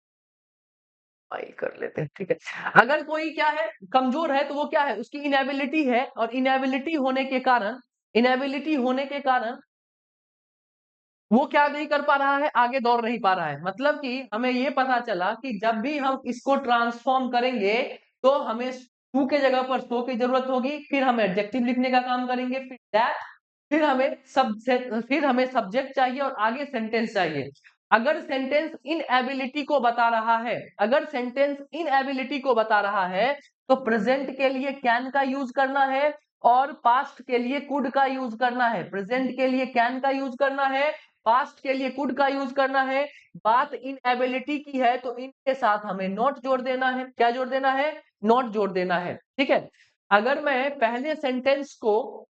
S1: माइल कर लेते हैं, ठीक है। अगर कोई क्या है, कमजोर है, तो वो क्या है, उसकी इनेबिलिटी है, और इनेबिलिटी होने के कारण, इनेबिलिटी होने के कारण वो क्या नहीं कर पा रहा है, आगे दौड़ नहीं पा रहा है। मतलब कि हमें ये पता चला कि जब भी हम इसको ट्रांसफॉर्म करेंगे तो हमें टू के जगह पर सो की जरूरत होगी, फिर हम एडजेक्टिव लिखने का काम करेंगे, फिर दैट, फिर हमें सब्जेक्ट चाहिए और आगे सेंटेंस चाहिए। अगर सेंटेंस इन एबिलिटी को बता रहा है, अगर सेंटेंस इन एबिलिटी को बता रहा है तो प्रेजेंट के लिए कैन का यूज करना है और पास्ट के लिए कुड का यूज करना है। प्रेजेंट के लिए कैन का यूज करना है, पास्ट के लिए कुड का यूज करना है। बात इन एबिलिटी की है तो इनके साथ हमें नॉट जोड़ देना है। क्या जोड़ देना है, नॉट जोड़ देना है, ठीक है। अगर मैं पहले सेंटेंस को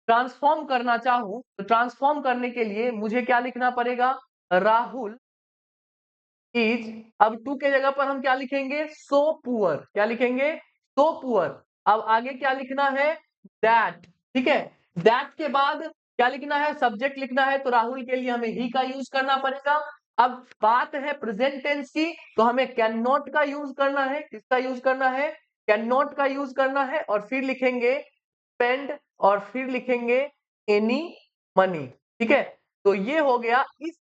S1: ट्रांसफॉर्म करना चाहूं तो ट्रांसफॉर्म करने के लिए मुझे क्या लिखना पड़ेगा, राहुल इज, अब टू के जगह पर हम क्या लिखेंगे, सो पुअर। क्या लिखेंगे, सो पुअर। अब आगे क्या लिखना है, दैट, ठीक है। दैट के बाद क्या लिखना है, सब्जेक्ट लिखना है, तो राहुल के लिए हमें ही का यूज करना पड़ेगा। अब बात है प्रेजेंट टेंस की, तो हमें कैन नॉट का यूज करना है। किसका यूज करना है, कैन नॉट का यूज करना है, और फिर लिखेंगे स्पेंड, और फिर लिखेंगे एनी मनी, ठीक है। तो ये हो गया इस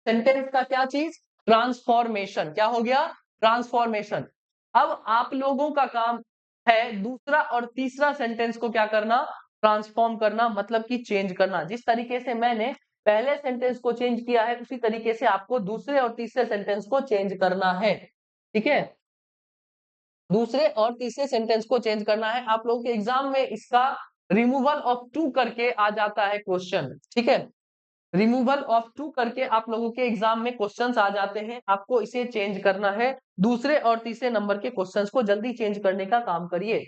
S1: सेंटेंस का क्या चीज, ट्रांसफॉर्मेशन। क्या हो गया, ट्रांसफॉर्मेशन। अब आप लोगों का काम है दूसरा और तीसरा सेंटेंस को क्या करना, ट्रांसफॉर्म करना, मतलब कि चेंज करना। जिस तरीके से मैंने पहले सेंटेंस को चेंज किया है उसी तरीके से आपको दूसरे और तीसरे सेंटेंस को चेंज करना है, ठीक है। दूसरे और तीसरे सेंटेंस को चेंज करना है। आप लोगों के एग्जाम में इसका रिमूवल ऑफ टू करके आ जाता है क्वेश्चन, ठीक है। रिमूवल ऑफ टू करके आप लोगों के एग्जाम में क्वेश्चंस आ जाते हैं, आपको इसे चेंज करना है। दूसरे और तीसरे नंबर के क्वेश्चंस को जल्दी चेंज करने का काम करिए।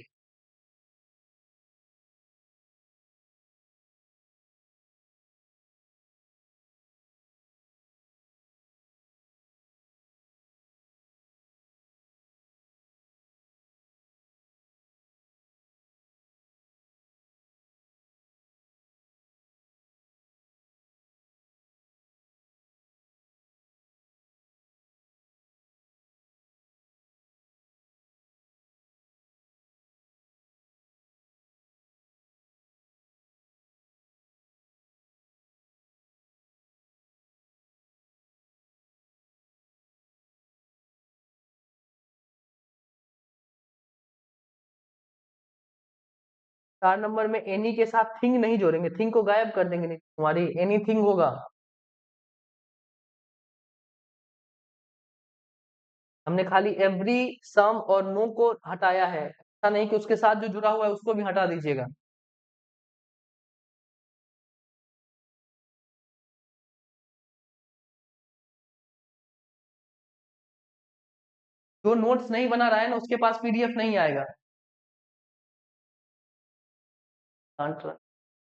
S1: 4 नंबर में एनी के साथ थिंग नहीं जोड़ेंगे, थिंग को गायब कर देंगे, नहीं तुम्हारी एनीथिंग होगा। हमने खाली एवरी, सम और नो को हटाया है, ऐसा नहीं कि उसके साथ जो जुड़ा हुआ है उसको भी हटा दीजिएगा। जो नोट्स नहीं बना रहा है ना उसके पास पीडीएफ नहीं आएगा।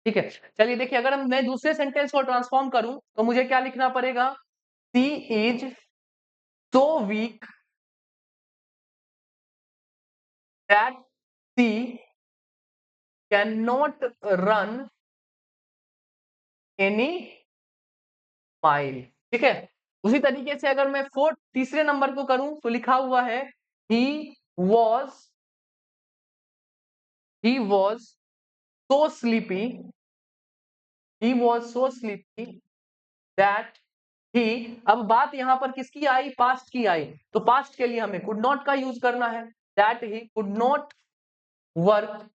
S1: ठीक है, चलिए देखिए, अगर मैं दूसरे सेंटेंस को ट्रांसफॉर्म करूं तो मुझे क्या लिखना पड़ेगा, she is so weak that she can not run any mile, ठीक है। उसी तरीके से अगर मैं फोर्थ तीसरे नंबर को करूं तो लिखा हुआ है he was he was so sleepy, he was so sleepy that he. अब बात यहां पर किसकी आई? पास्ट की आई। तो पास्ट के लिए हमें कुड नॉट का यूज करना है, that he could not work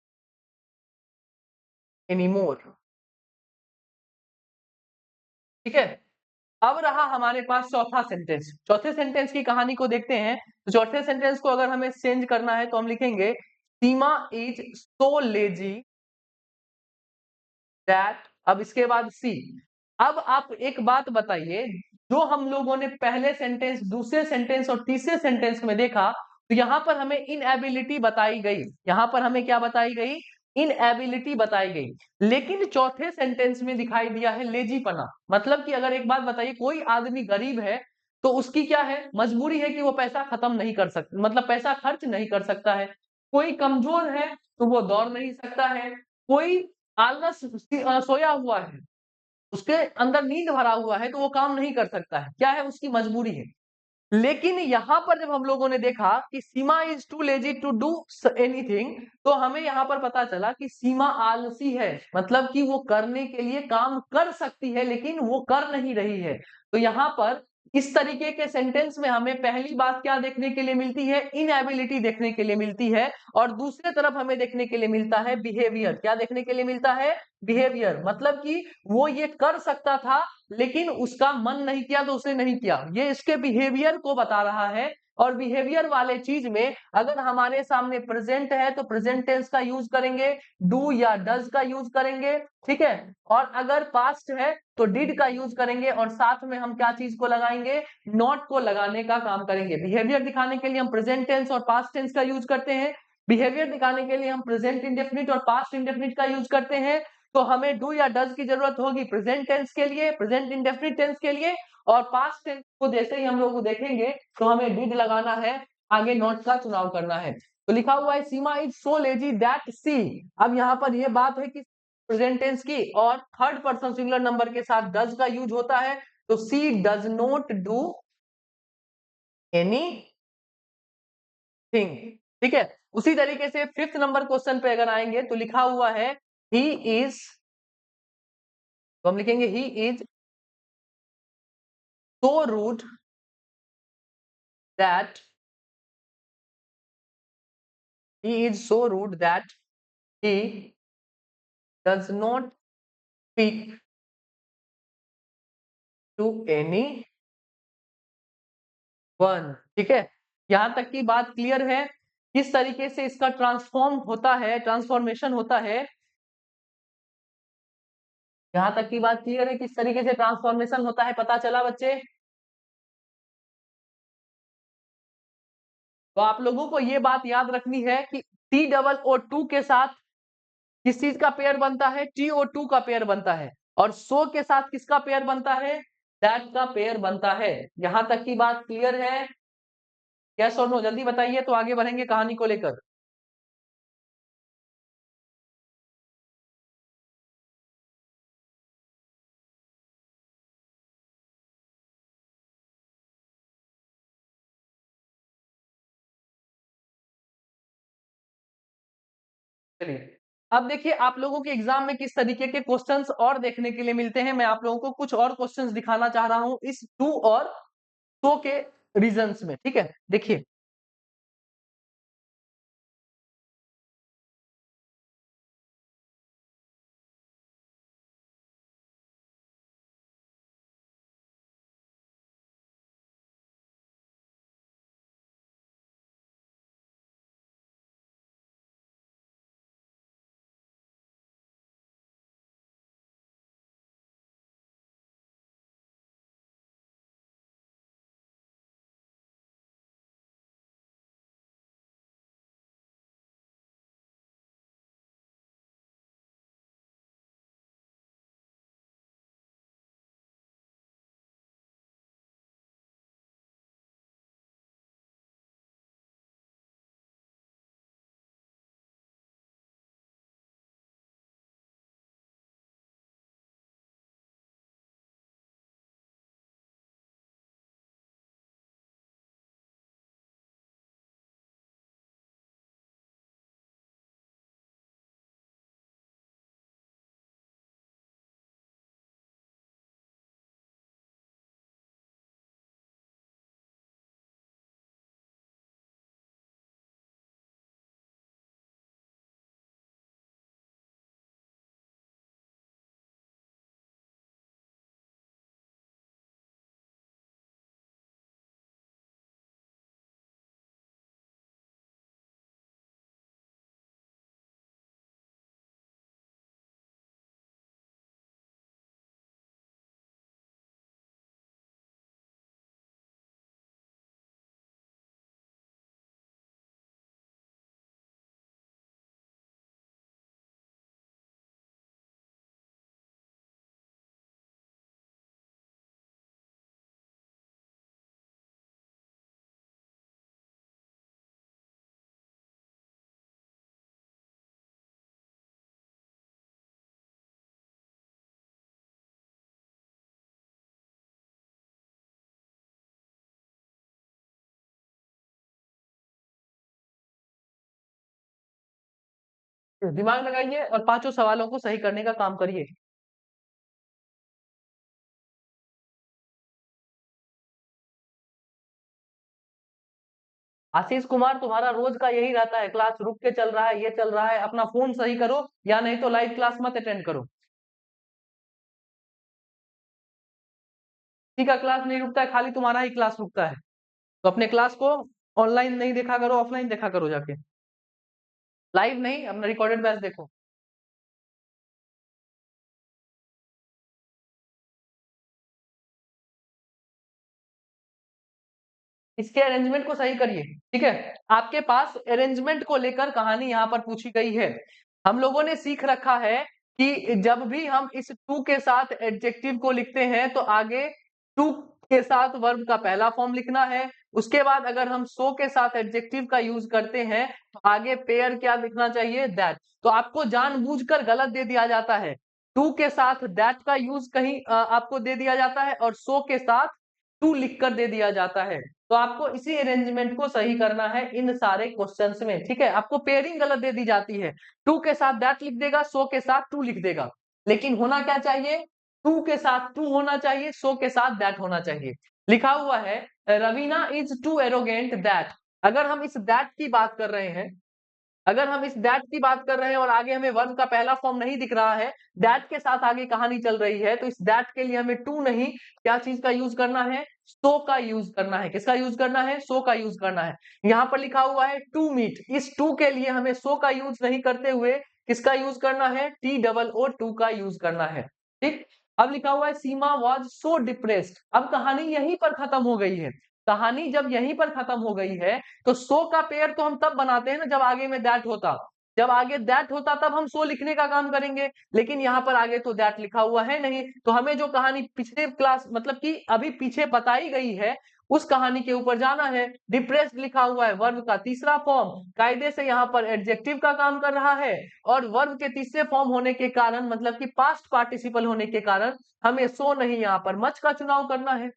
S1: anymore. ठीक है, अब रहा हमारे पास चौथा सेंटेंस। चौथे सेंटेंस की कहानी को देखते हैं। तो चौथे सेंटेंस को अगर हमें चेंज करना है तो हम लिखेंगे सीमा इज सो लेजी दैट। अब इसके बाद सी। अब आप एक बात बताइए, जो हम लोगों ने पहले सेंटेंस, दूसरे सेंटेंस और तीसरे सेंटेंस में देखा, तो यहां पर हमें इनएबिलिटी बताई गई। यहां पर हमें क्या बताई गई? इनएबिलिटी बताई गई। लेकिन चौथे सेंटेंस में दिखाई दिया है लेजीपना। मतलब कि अगर एक बात बताइए, कोई आदमी गरीब है तो उसकी क्या है? मजबूरी है कि वो पैसा खत्म नहीं कर सकता, मतलब पैसा खर्च नहीं कर सकता है। कोई कमजोर है तो वो दौड़ नहीं सकता है। कोई आलस सोया हुआ है, उसके अंदर नींद भरा हुआ है, तो वो काम नहीं कर सकता है। क्या है? उसकी मजबूरी है। लेकिन यहां पर जब हम लोगों ने देखा कि Seema is too lazy to do anything, तो हमें यहां पर पता चला कि सीमा आलसी है। मतलब कि वो करने के लिए काम कर सकती है लेकिन वो कर नहीं रही है। तो यहां पर इस तरीके के सेंटेंस में हमें पहली बात क्या देखने के लिए मिलती है? इनएबिलिटी देखने के लिए मिलती है। और दूसरे तरफ हमें देखने के लिए मिलता है बिहेवियर। क्या देखने के लिए मिलता है? बिहेवियर। मतलब कि वो ये कर सकता था लेकिन उसका मन नहीं किया तो उसने नहीं किया। ये इसके बिहेवियर को बता रहा है। और बिहेवियर वाले चीज में अगर हमारे सामने प्रेजेंट है तो प्रेजेंट टेंस का यूज करेंगे, डू या डज का यूज करेंगे। ठीक है, और अगर पास्ट है तो डिड का यूज करेंगे, और साथ में हम क्या चीज को लगाएंगे? नॉट को लगाने का काम करेंगे। बिहेवियर दिखाने के लिए हम प्रेजेंट टेंस और पास्ट टेंस का यूज करते हैं। बिहेवियर दिखाने के लिए हम प्रेजेंट इंडेफिनिट और पास्ट इंडेफिनिट का यूज करते हैं। तो हमें डू या डज की जरूरत होगी प्रेजेंट टेंस के लिए, प्रेजेंट इंडेफिनिट टेंस के लिए। और पास्ट टेंस को जैसे ही हम लोग देखेंगे तो हमें डिड लगाना है, आगे नॉट का चुनाव करना है। तो लिखा हुआ है सीमा इज सो लेजी दैट सी। अब यहाँ पर यह बात है कि प्रेजेंट टेंस की, और थर्ड पर्सन सिंगुलर नंबर के साथ डज का यूज होता है। तो she does not do anything. ठीक है, उसी तरीके से फिफ्थ नंबर क्वेश्चन पे अगर आएंगे तो लिखा हुआ है ही इज, तो हम लिखेंगे he is so rude that he is so rude that he does not speak to anyone। ठीक है, यहां तक की बात क्लियर है? किस तरीके से इसका ट्रांसफॉर्म होता है, ट्रांसफॉर्मेशन होता है? यहां तक की बात क्लियर है? किस तरीके से ट्रांसफॉर्मेशन होता है, पता चला बच्चे? तो आप लोगों को ये बात याद रखनी है कि टी डबल ओ टू के साथ किस चीज का पेयर बनता है? TO2 का पेयर बनता है। और सो के साथ किसका पेयर बनता है? दैट का पेयर बनता है। यहां तक की बात क्लियर है? यस और नो जल्दी बताइए, तो आगे बढ़ेंगे कहानी को लेकर। चलिए, अब देखिए आप लोगों के एग्जाम में किस तरीके के क्वेश्चंस और देखने के लिए मिलते हैं। मैं आप लोगों को कुछ और क्वेश्चंस दिखाना चाह रहा हूं इस टू और सो के रीजंस में। ठीक है, देखिए दिमाग लगाइए और पांचों सवालों को सही करने का काम करिए। आशीष कुमार, तुम्हारा रोज का यही रहता है, क्लास रुक के चल रहा है, ये चल रहा है, अपना फोन सही करो या नहीं तो लाइव क्लास मत अटेंड करो। किसी का क्लास नहीं रुकता है, खाली तुम्हारा ही क्लास रुकता है। तो अपने क्लास को ऑनलाइन नहीं देखा करो, ऑफलाइन देखा करो जाके, लाइव नहीं, अपना रिकॉर्डेड बैच देखो। इसके अरेंजमेंट को सही करिए। ठीक है, आपके पास अरेंजमेंट को लेकर कहानी यहाँ पर पूछी गई है। हम लोगों ने सीख रखा है कि जब भी हम इस टू के साथ एडजेक्टिव को लिखते हैं तो आगे टू के साथ वर्ब का पहला फॉर्म लिखना है। उसके बाद अगर हम सो के साथ एडजेक्टिव का यूज करते हैं तो आगे पेयर क्या लिखना चाहिए, दैट। तो आपको जानबूझकर गलत दे दिया जाता है, टू के साथ दैट का यूज कहीं आपको दे दिया जाता है और सो के साथ टू लिखकर दे दिया जाता है। तो आपको इसी अरेंजमेंट को सही करना है इन सारे क्वेश्चंस में। ठीक है, आपको पेयरिंग गलत दे दी जाती है, टू के साथ दैट लिख देगा, सो के साथ टू लिख देगा, लेकिन होना क्या चाहिए, टू के साथ टू होना चाहिए, सो के साथ दैट होना चाहिए। लिखा हुआ है Raveena is too arrogant that. अगर हम इस दैट की बात कर रहे हैं, अगर हम इस दैट की बात कर रहे हैं और आगे हमें वर्ब का पहला फॉर्म नहीं दिख रहा है, दैट के साथ आगे कहानी चल रही है, तो इस दैट के लिए हमें टू नहीं, क्या चीज का यूज करना है, सो का यूज करना है। किसका यूज करना है, सो का यूज करना है। यहाँ पर लिखा हुआ है टू मीट, इस टू के लिए हमें सो का यूज नहीं करते हुए किसका यूज करना है, टी डबल ओ टू का यूज करना है। ठीक, अब लिखा हुआ है सीमा वॉज सो डिप्रेस्ड। अब कहानी यहीं पर खत्म हो गई है। कहानी जब यहीं पर खत्म हो गई है तो सो का पेयर तो हम तब बनाते हैं ना जब आगे में दैट होता, जब आगे दैट होता तब हम सो लिखने का काम करेंगे, लेकिन यहाँ पर आगे तो दैट लिखा हुआ है नहीं। तो हमें जो कहानी पिछले क्लास मतलब कि अभी पीछे बताई गई है उस कहानी के ऊपर जाना है। डिप्रेस्ड लिखा हुआ है, वर्ब का तीसरा फॉर्म कायदे से यहाँ पर एडजेक्टिव का काम कर रहा है, और वर्ब के तीसरे फॉर्म होने के कारण मतलब कि पास्ट पार्टिसिपल होने के कारण हमें सो नहीं, यहाँ पर मच का चुनाव करना है।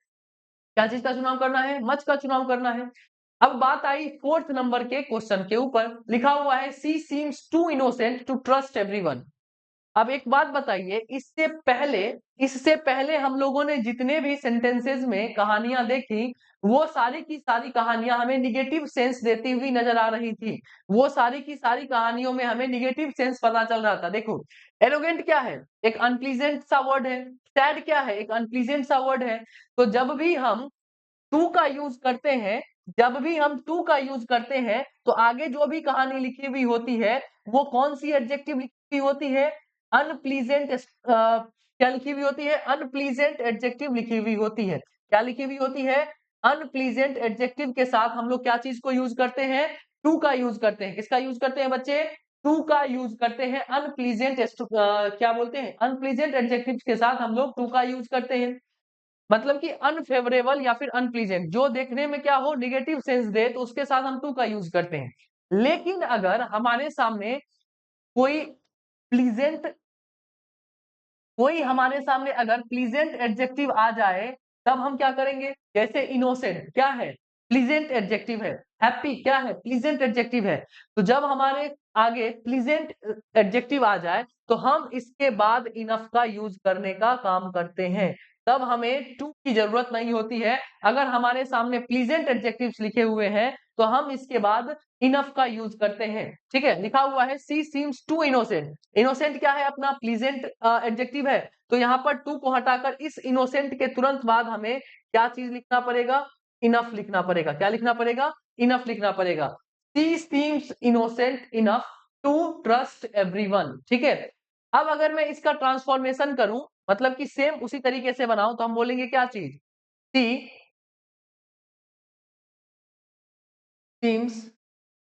S1: क्या चीज का चुनाव करना है, मच का चुनाव करना है। अब बात आई फोर्थ नंबर के क्वेश्चन के ऊपर, लिखा हुआ है she seems too innocent to trust everyone. अब एक बात बताइए, इससे पहले हम लोगों ने जितने भी सेंटेंसेस में कहानियां देखी वो सारी की सारी कहानियां हमें निगेटिव सेंस देती हुई नजर आ रही थी। वो सारी की सारी कहानियों में हमें निगेटिव सेंस पता चल रहा था। देखो, एरोगेंट क्या है, एक अनप्लीजेंट सा वर्ड है। सैड क्या है, एक अनप्लीजेंट सा वर्ड है। तो जब भी हम टू का यूज करते हैं, जब भी हम टू का यूज करते हैं तो आगे जो भी कहानी लिखी हुई होती है वो कौन सी एडजेक्टिव लिखी हुई होती है, अनप्लीजेंट। क्या लिखी हुई होती है, अनप्लीजेंट एडजेक्टिव लिखी हुई होती है। क्या लिखी हुई होती है, अनप्लीजेंट एडजेक्टिव के साथ हम लोग क्या चीज को यूज करते हैं, टू का यूज करते हैं। किसका यूज करते हैं बच्चे, टू का यूज करते हैं। अनप्लीजेंट क्या बोलते हैं, अनप्लीजेंट एडजेक्टिव के साथ हम लोग टू का यूज करते हैं। मतलब कि अनफेवरेबल या फिर अनप्लीजेंट, जो देखने में क्या हो, निगेटिव सेंस दे, तो उसके साथ हम टू का यूज करते हैं। लेकिन अगर हमारे सामने कोई प्लीजेंट कोई हमारे सामने अगर प्लीजेंट एडजेक्टिव आ जाए तब हम क्या करेंगे, जैसे इनोसेंट क्या है, प्लीजेंट एडजेक्टिव है। हैप्पी क्या है, प्लीजेंट एडजेक्टिव है। तो जब हमारे आगे प्लीजेंट एडजेक्टिव आ जाए तो हम इसके बाद इनफ का यूज करने का काम करते हैं, तब हमें टू की जरूरत नहीं होती है। अगर हमारे सामने प्लीजेंट एडजेक्टिव्स लिखे हुए हैं तो हम इसके बाद इनफ का यूज करते हैं। ठीक है, लिखा हुआ है she seems too innocent. Innocent क्या है, अपना प्लीजेंट एडजेक्टिव है। तो यहाँ पर टू को हटाकर इस इनोसेंट के तुरंत बाद हमें क्या चीज लिखना पड़ेगा, इनफ लिखना पड़ेगा। क्या लिखना पड़ेगा, इनफ लिखना पड़ेगा। She seems innocent enough to trust everyone. ठीक है, अब अगर मैं इसका ट्रांसफॉर्मेशन करूं, मतलब कि सेम उसी तरीके से बनाऊं, तो हम बोलेंगे क्या चीज, सी seems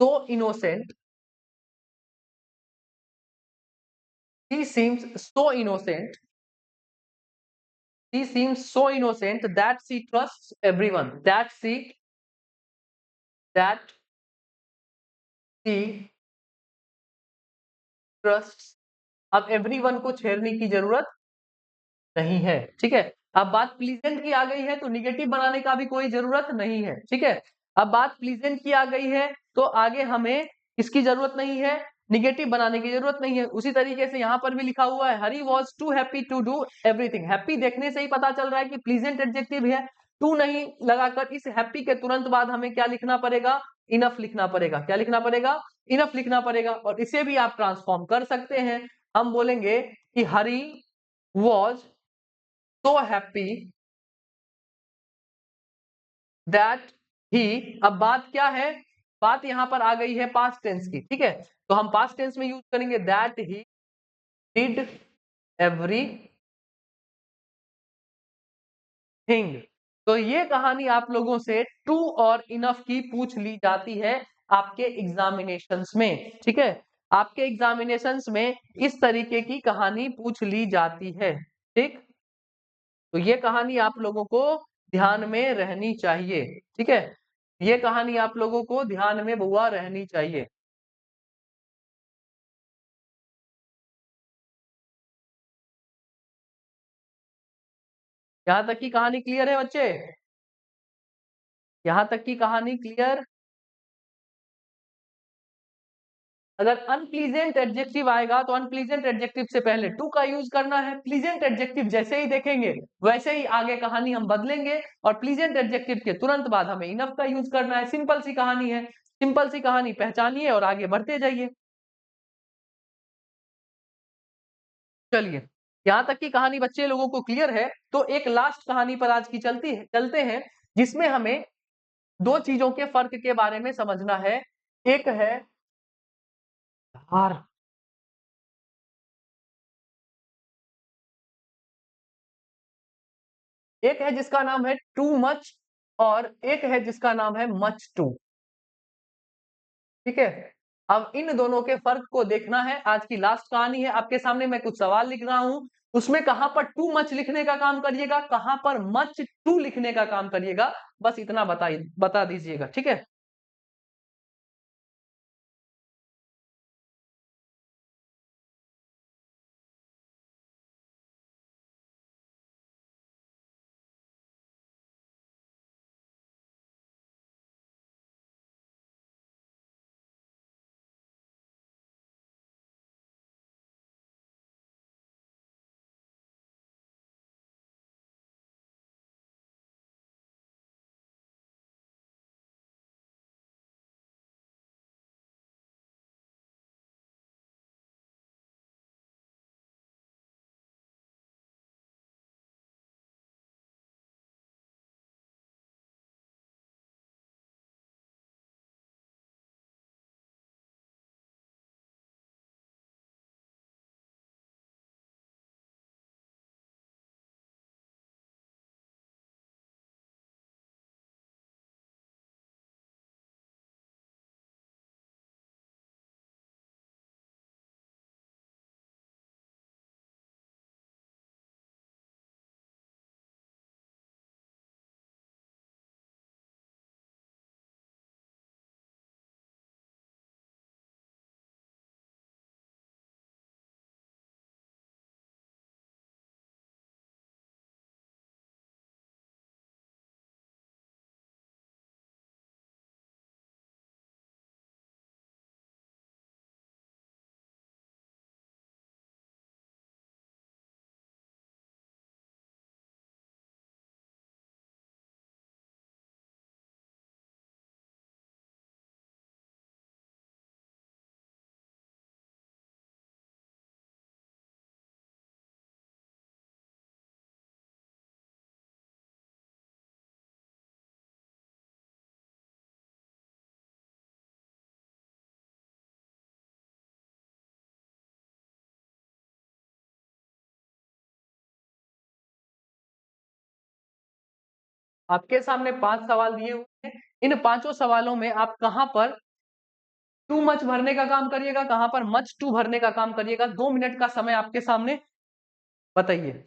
S1: so innocent, he seems so innocent, he seems so innocent that she trusts everyone, that she trusts। अब एवरीवन को छेड़ने की जरूरत नहीं है। ठीक है, अब बात प्लीजेंट की आ गई है तो निगेटिव बनाने का भी कोई जरूरत नहीं है। ठीक है, अब बात प्लीजेंट की आ गई है तो आगे हमें किसकी जरूरत नहीं है, निगेटिव बनाने की जरूरत नहीं है। उसी तरीके से यहाँ पर भी लिखा हुआ है Hari was too happy to do everything. Happy देखने से ही पता चल रहा है कि प्लीजेंट एडजेक्टिव है। टू नहीं लगाकर इस हैप्पी के तुरंत बाद हमें क्या लिखना पड़ेगा, इनफ लिखना पड़ेगा। क्या लिखना पड़ेगा, इनफ लिखना पड़ेगा। और इसे भी आप ट्रांसफॉर्म कर सकते हैं। हम बोलेंगे कि Hari was so happy that he. अब बात क्या है, बात यहां पर आ गई है पास्ट टेंस की, ठीक है। तो हम पास्ट टेंस में यूज करेंगे that he did every thing. तो ये कहानी आप लोगों से ट्रू और इनफ की पूछ ली जाती है आपके एग्जामिनेशंस में, ठीक है। आपके एग्जामिनेशंस में इस तरीके की कहानी पूछ ली जाती है, ठीक। तो ये कहानी आप लोगों को ध्यान में रहनी चाहिए, ठीक है। ये कहानी आप लोगों को ध्यान में बुआ रहनी चाहिए। यहां तक की कहानी क्लियर है बच्चे? यहां तक की कहानी क्लियर? अगर अनप्लीजेंट एडजेक्टिव आएगा तो अनप्लीजेंट एडजेक्टिव से पहले टू का यूज करना है। प्लीजेंट एडजेक्टिव जैसे ही देखेंगे वैसे ही आगे कहानी हम बदलेंगे, और प्लीजेंट एडजेक्टिव के तुरंत बाद हमें इनफ का यूज करना है। सिंपल सी कहानी है, सिंपल सी कहानी पहचानिए और आगे बढ़ते जाइए। चलिए, यहां तक की कहानी बच्चे लोगों को क्लियर है। तो एक लास्ट कहानी पर आज की चलते हैं, जिसमें हमें दो चीजों के फर्क के बारे में समझना है। एक है हार, एक है जिसका नाम है टू मच, और एक है जिसका नाम है मच टू, ठीक है। अब इन दोनों के फर्क को देखना है। आज की लास्ट कहानी है, आपके सामने मैं कुछ सवाल लिख रहा हूं, उसमें कहां पर टू मच लिखने का काम करिएगा, कहां पर मच टू लिखने का काम करिएगा, बस इतना बता दीजिएगा, ठीक है। आपके सामने 5 सवाल दिए हुए हैं। इन पांचों सवालों में आप कहां पर टू मच भरने का काम करिएगा, कहां पर मच टू भरने का काम करिएगा। 2 मिनट का समय आपके सामने, बताइए।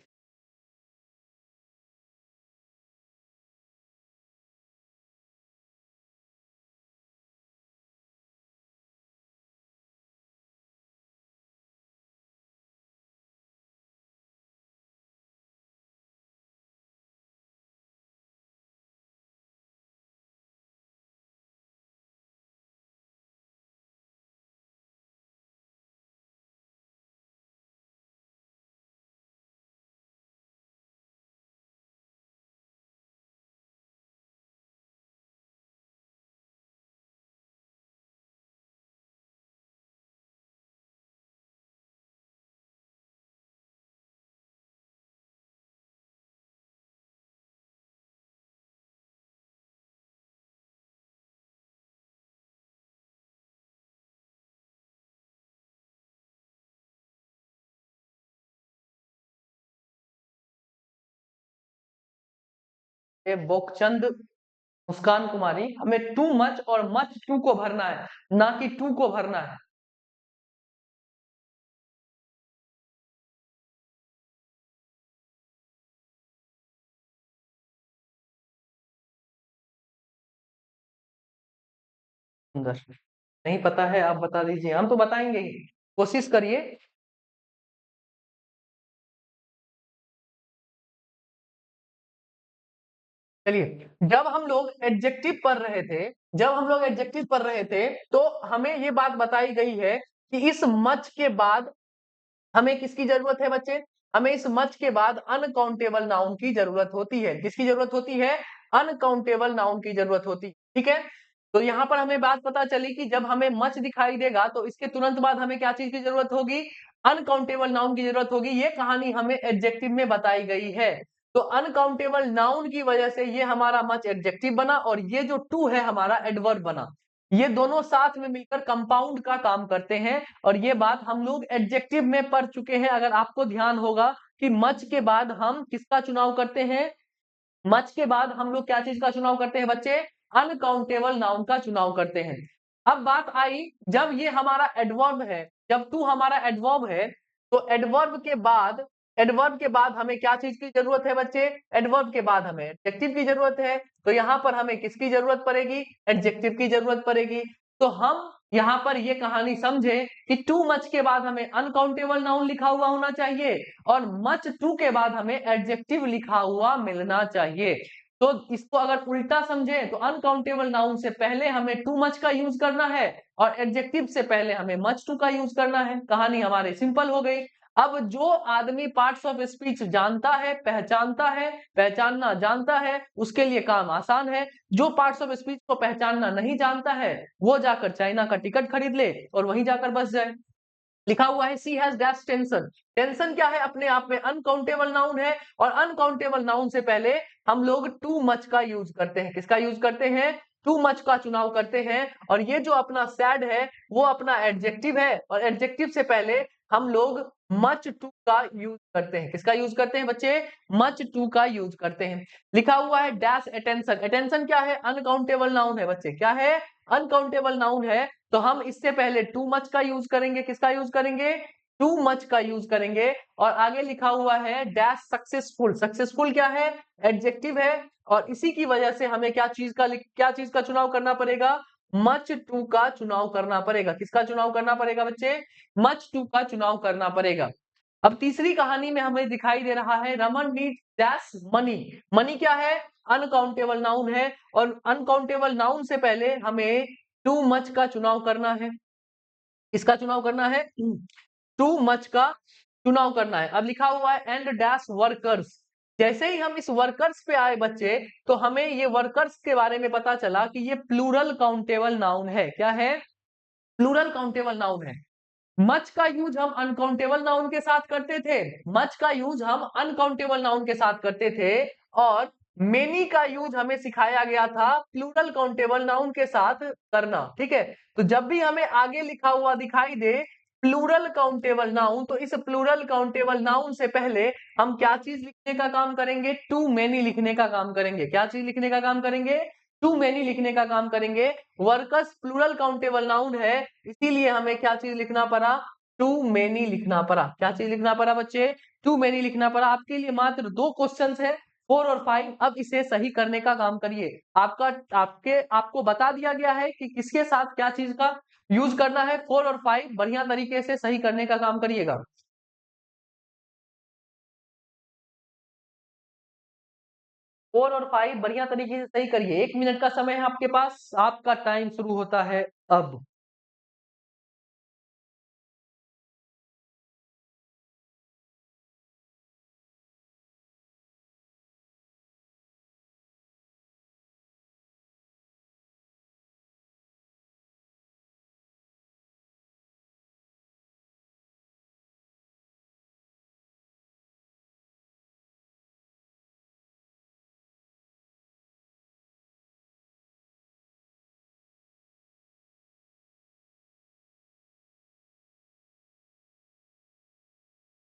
S1: ए बोकचंद, मुस्कान कुमारी, हमें टू मच और मच टू को भरना है, ना कि टू को भरना है। सुंदर, नहीं पता है आप बता दीजिए, हम तो बताएंगे ही, कोशिश करिए। चलिए, जब हम लोग एडजेक्टिव पढ़ रहे थे, जब हम लोग एडजेक्टिव पढ़ रहे थे, तो हमें ये बात बताई गई है कि इस मच के बाद हमें किसकी जरूरत है बच्चे? हमें इस मच के बाद अनकाउंटेबल नाउन की जरूरत होती है। किसकी जरूरत होती है? अनकाउंटेबल नाउन की जरूरत होती है। ठीक है, तो यहाँ पर हमें बात पता चली कि जब हमें मच दिखाई देगा तो इसके तुरंत बाद हमें क्या चीज की जरूरत होगी? अनकाउंटेबल नाउन की जरूरत होगी। ये कहानी हमें एडजेक्टिव में बताई गई है। तो अनकाउंटेबल नाउन की वजह से ये हमारा मच एडजेक्टिव बना और ये जो टू है हमारा एडवर्ब बना। ये दोनों साथ में मिलकर कंपाउंड का काम करते हैं और ये बात हम लोग एडजेक्टिव में पढ़ चुके हैं। अगर आपको ध्यान होगा कि मच के बाद हम किसका चुनाव करते हैं? मच के बाद हम लोग क्या चीज का चुनाव करते हैं बच्चे? अनकाउंटेबल नाउन का चुनाव करते हैं। अब बात आई, जब ये हमारा एडवर्ब है, जब टू हमारा एडवर्ब है, तो एडवर्ब के बाद हमें क्या चीज की जरूरत है बच्चे? एडवर्ब के बाद हमें एडजेक्टिव की जरूरत है। तो यहाँ पर हमें किसकी जरूरत पड़ेगी? एडजेक्टिव की जरूरत पड़ेगी। तो हम यहाँ पर ये कहानी समझे कि टू मच के बाद हमें अनकाउंटेबल नाउन लिखा हुआ होना चाहिए और मच टू के बाद हमें एडजेक्टिव लिखा हुआ मिलना चाहिए। तो इसको अगर उल्टा समझे तो अनकाउंटेबल नाउन से पहले हमें टू मच का यूज करना है और एडजेक्टिव से पहले हमें मच टू का यूज करना है। कहानी हमारी सिंपल हो गई। अब जो आदमी पार्ट्स ऑफ स्पीच जानता है, पहचानता है, पहचानना जानता है, उसके लिए काम आसान है। जो पार्ट्स ऑफ स्पीच को पहचानना नहीं जानता है, वो जाकर चाइना का टिकट खरीद ले और वहीं जाकर बस जाए। लिखा हुआ है सी हैज डैश टेंशन। टेंशन क्या है? अपने आप में अनकाउंटेबल नाउन है और अनकाउंटेबल नाउन से पहले हम लोग टू मच का यूज करते हैं। किसका यूज करते हैं? टू मच का चुनाव करते हैं। और ये जो अपना सैड है वो अपना एडजेक्टिव है और एडजेक्टिव से पहले हम लोग मच टू का यूज करते हैं। किसका यूज करते हैं बच्चे? मच टू का यूज करते हैं। लिखा हुआ है डैश अटेंशन। अटेंशन क्या है? अनकाउंटेबल नाउन है बच्चे। क्या है? अनकाउंटेबल नाउन है। तो हम इससे पहले टू मच का यूज करेंगे। किसका यूज करेंगे? टू मच का यूज करेंगे। और आगे लिखा हुआ है डैश सक्सेसफुल। सक्सेसफुल क्या है? एडजेक्टिव है। और इसी की वजह से हमें क्या चीज का चुनाव करना पड़ेगा? मच टू का चुनाव करना पड़ेगा। किसका चुनाव करना पड़ेगा बच्चे? मच टू का चुनाव करना पड़ेगा। अब तीसरी कहानी में हमें दिखाई दे रहा है Raman need dash money. Money क्या है? अनकाउंटेबल नाउन है और अनकाउंटेबल नाउन से पहले हमें टू मच का चुनाव करना है। इसका चुनाव करना है? टू मच का चुनाव करना है। अब लिखा हुआ है एंड डैश वर्कर्स। जैसे ही हम इस वर्कर्स पे आए बच्चे, तो हमें ये वर्कर्स के बारे में पता चला कि ये प्लूरल काउंटेबल नाउन है। क्या है? प्लूरल काउंटेबल नाउन है। मच का यूज हम अनकाउंटेबल नाउन के साथ करते थे। मच का यूज हम अनकाउंटेबल नाउन के साथ करते थे और मेनी का यूज हमें सिखाया गया था प्लूरल काउंटेबल नाउन के साथ करना। ठीक है, तो जब भी हमें आगे लिखा हुआ दिखाई दे प्लूरल काउंटेबल नाउन, तो इस प्लूरल काउंटेबल नाउन से पहले हम क्या चीज लिखने का काम करेंगे? टू मेनी लिखने का काम करेंगे। क्या चीज लिखने का काम करेंगे? टू मेनी लिखने का काम करेंगे। वर्कर्स प्लूरल काउंटेबल नाउन है, इसीलिए हमें क्या चीज लिखना पड़ा? टू मेनी लिखना पड़ा। क्या चीज लिखना पड़ा बच्चे? टू मेनी लिखना पड़ा। आपके लिए मात्र दो क्वेश्चंस है, 4 और 5। अब इसे सही करने का काम करिए। आपको बता दिया गया है कि किसके साथ क्या चीज का यूज करना है। 4 और 5 बढ़िया तरीके से सही करने का काम करिएगा। 4 और 5 बढ़िया तरीके से सही करिए। 1 मिनट का समय है आपके पास। आपका टाइम शुरू होता है अब।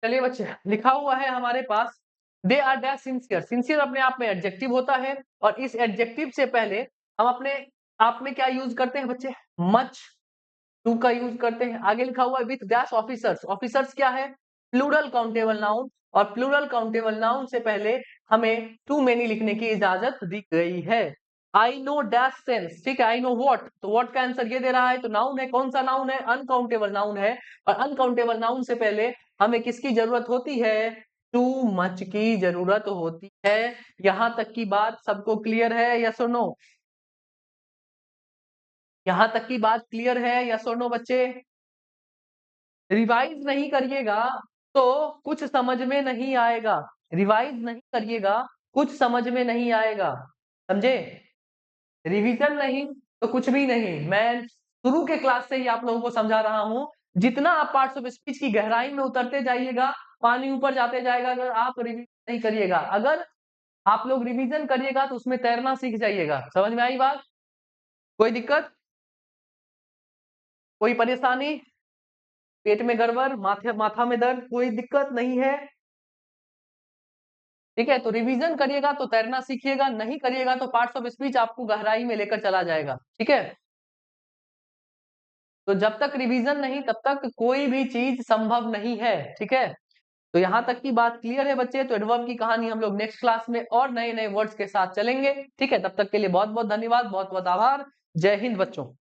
S1: चलिए बच्चे, लिखा हुआ है हमारे पास they are dash sincere. Sincere अपने आप में एडजेक्टिव होता है और इस एडजेक्टिव से पहले हम अपने आप में क्या यूज करते हैं बच्चे? मच टू का यूज करते हैं। आगे लिखा हुआ है विथ डैश ऑफिसर्स। ऑफिसर्स क्या है? प्लूरल काउंटेबल नाउन, और प्लूरल काउंटेबल नाउन से पहले हमें टू मेनी लिखने की इजाजत दी गई है। आई नो डैश सेंस, ठीक है, आई नो व्हाट, तो व्हाट का आंसर ये दे रहा है, तो नाउन है, कौन सा नाउन है? अनकाउंटेबल नाउन है, और अनकाउंटेबल नाउन से पहले हमें किसकी जरूरत होती है? टू मच की जरूरत होती है। यहां तक की बात सबको क्लियर है? यस और नो? यहां तक की बात क्लियर है? यस और नो बच्चे? रिवाइज नहीं करिएगा तो कुछ समझ में नहीं आएगा। रिवाइज नहीं करिएगा कुछ समझ में नहीं आएगा, समझे? रिवीजन नहीं तो कुछ भी नहीं। मैं शुरू के क्लास से ही आप लोगों को समझा रहा हूं, जितना आप पार्ट्स ऑफ स्पीच की गहराई में उतरते जाइएगा, पानी ऊपर जाते जाएगा। अगर आप रिवीजन नहीं करिएगा, अगर आप लोग रिवीजन करिएगा तो उसमें तैरना सीख जाइएगा। समझ में आई बात? कोई दिक्कत, कोई परेशानी, पेट में गड़बड़, माथा में दर्द, कोई दिक्कत नहीं है? ठीक है, तो रिवीजन करिएगा तो तैरना सीखिएगा, नहीं करिएगा तो पार्ट्स ऑफ स्पीच आपको गहराई में लेकर चला जाएगा। ठीक है, तो जब तक रिवीजन नहीं तब तक कोई भी चीज संभव नहीं है। ठीक है, तो यहां तक की बात क्लियर है बच्चे? तो एडवर्ब की कहानी हम लोग नेक्स्ट क्लास में और नए नए वर्ड्स के साथ चलेंगे। ठीक है, तब तक के लिए बहुत बहुत धन्यवाद, बहुत बहुत आभार। जय हिंद बच्चों।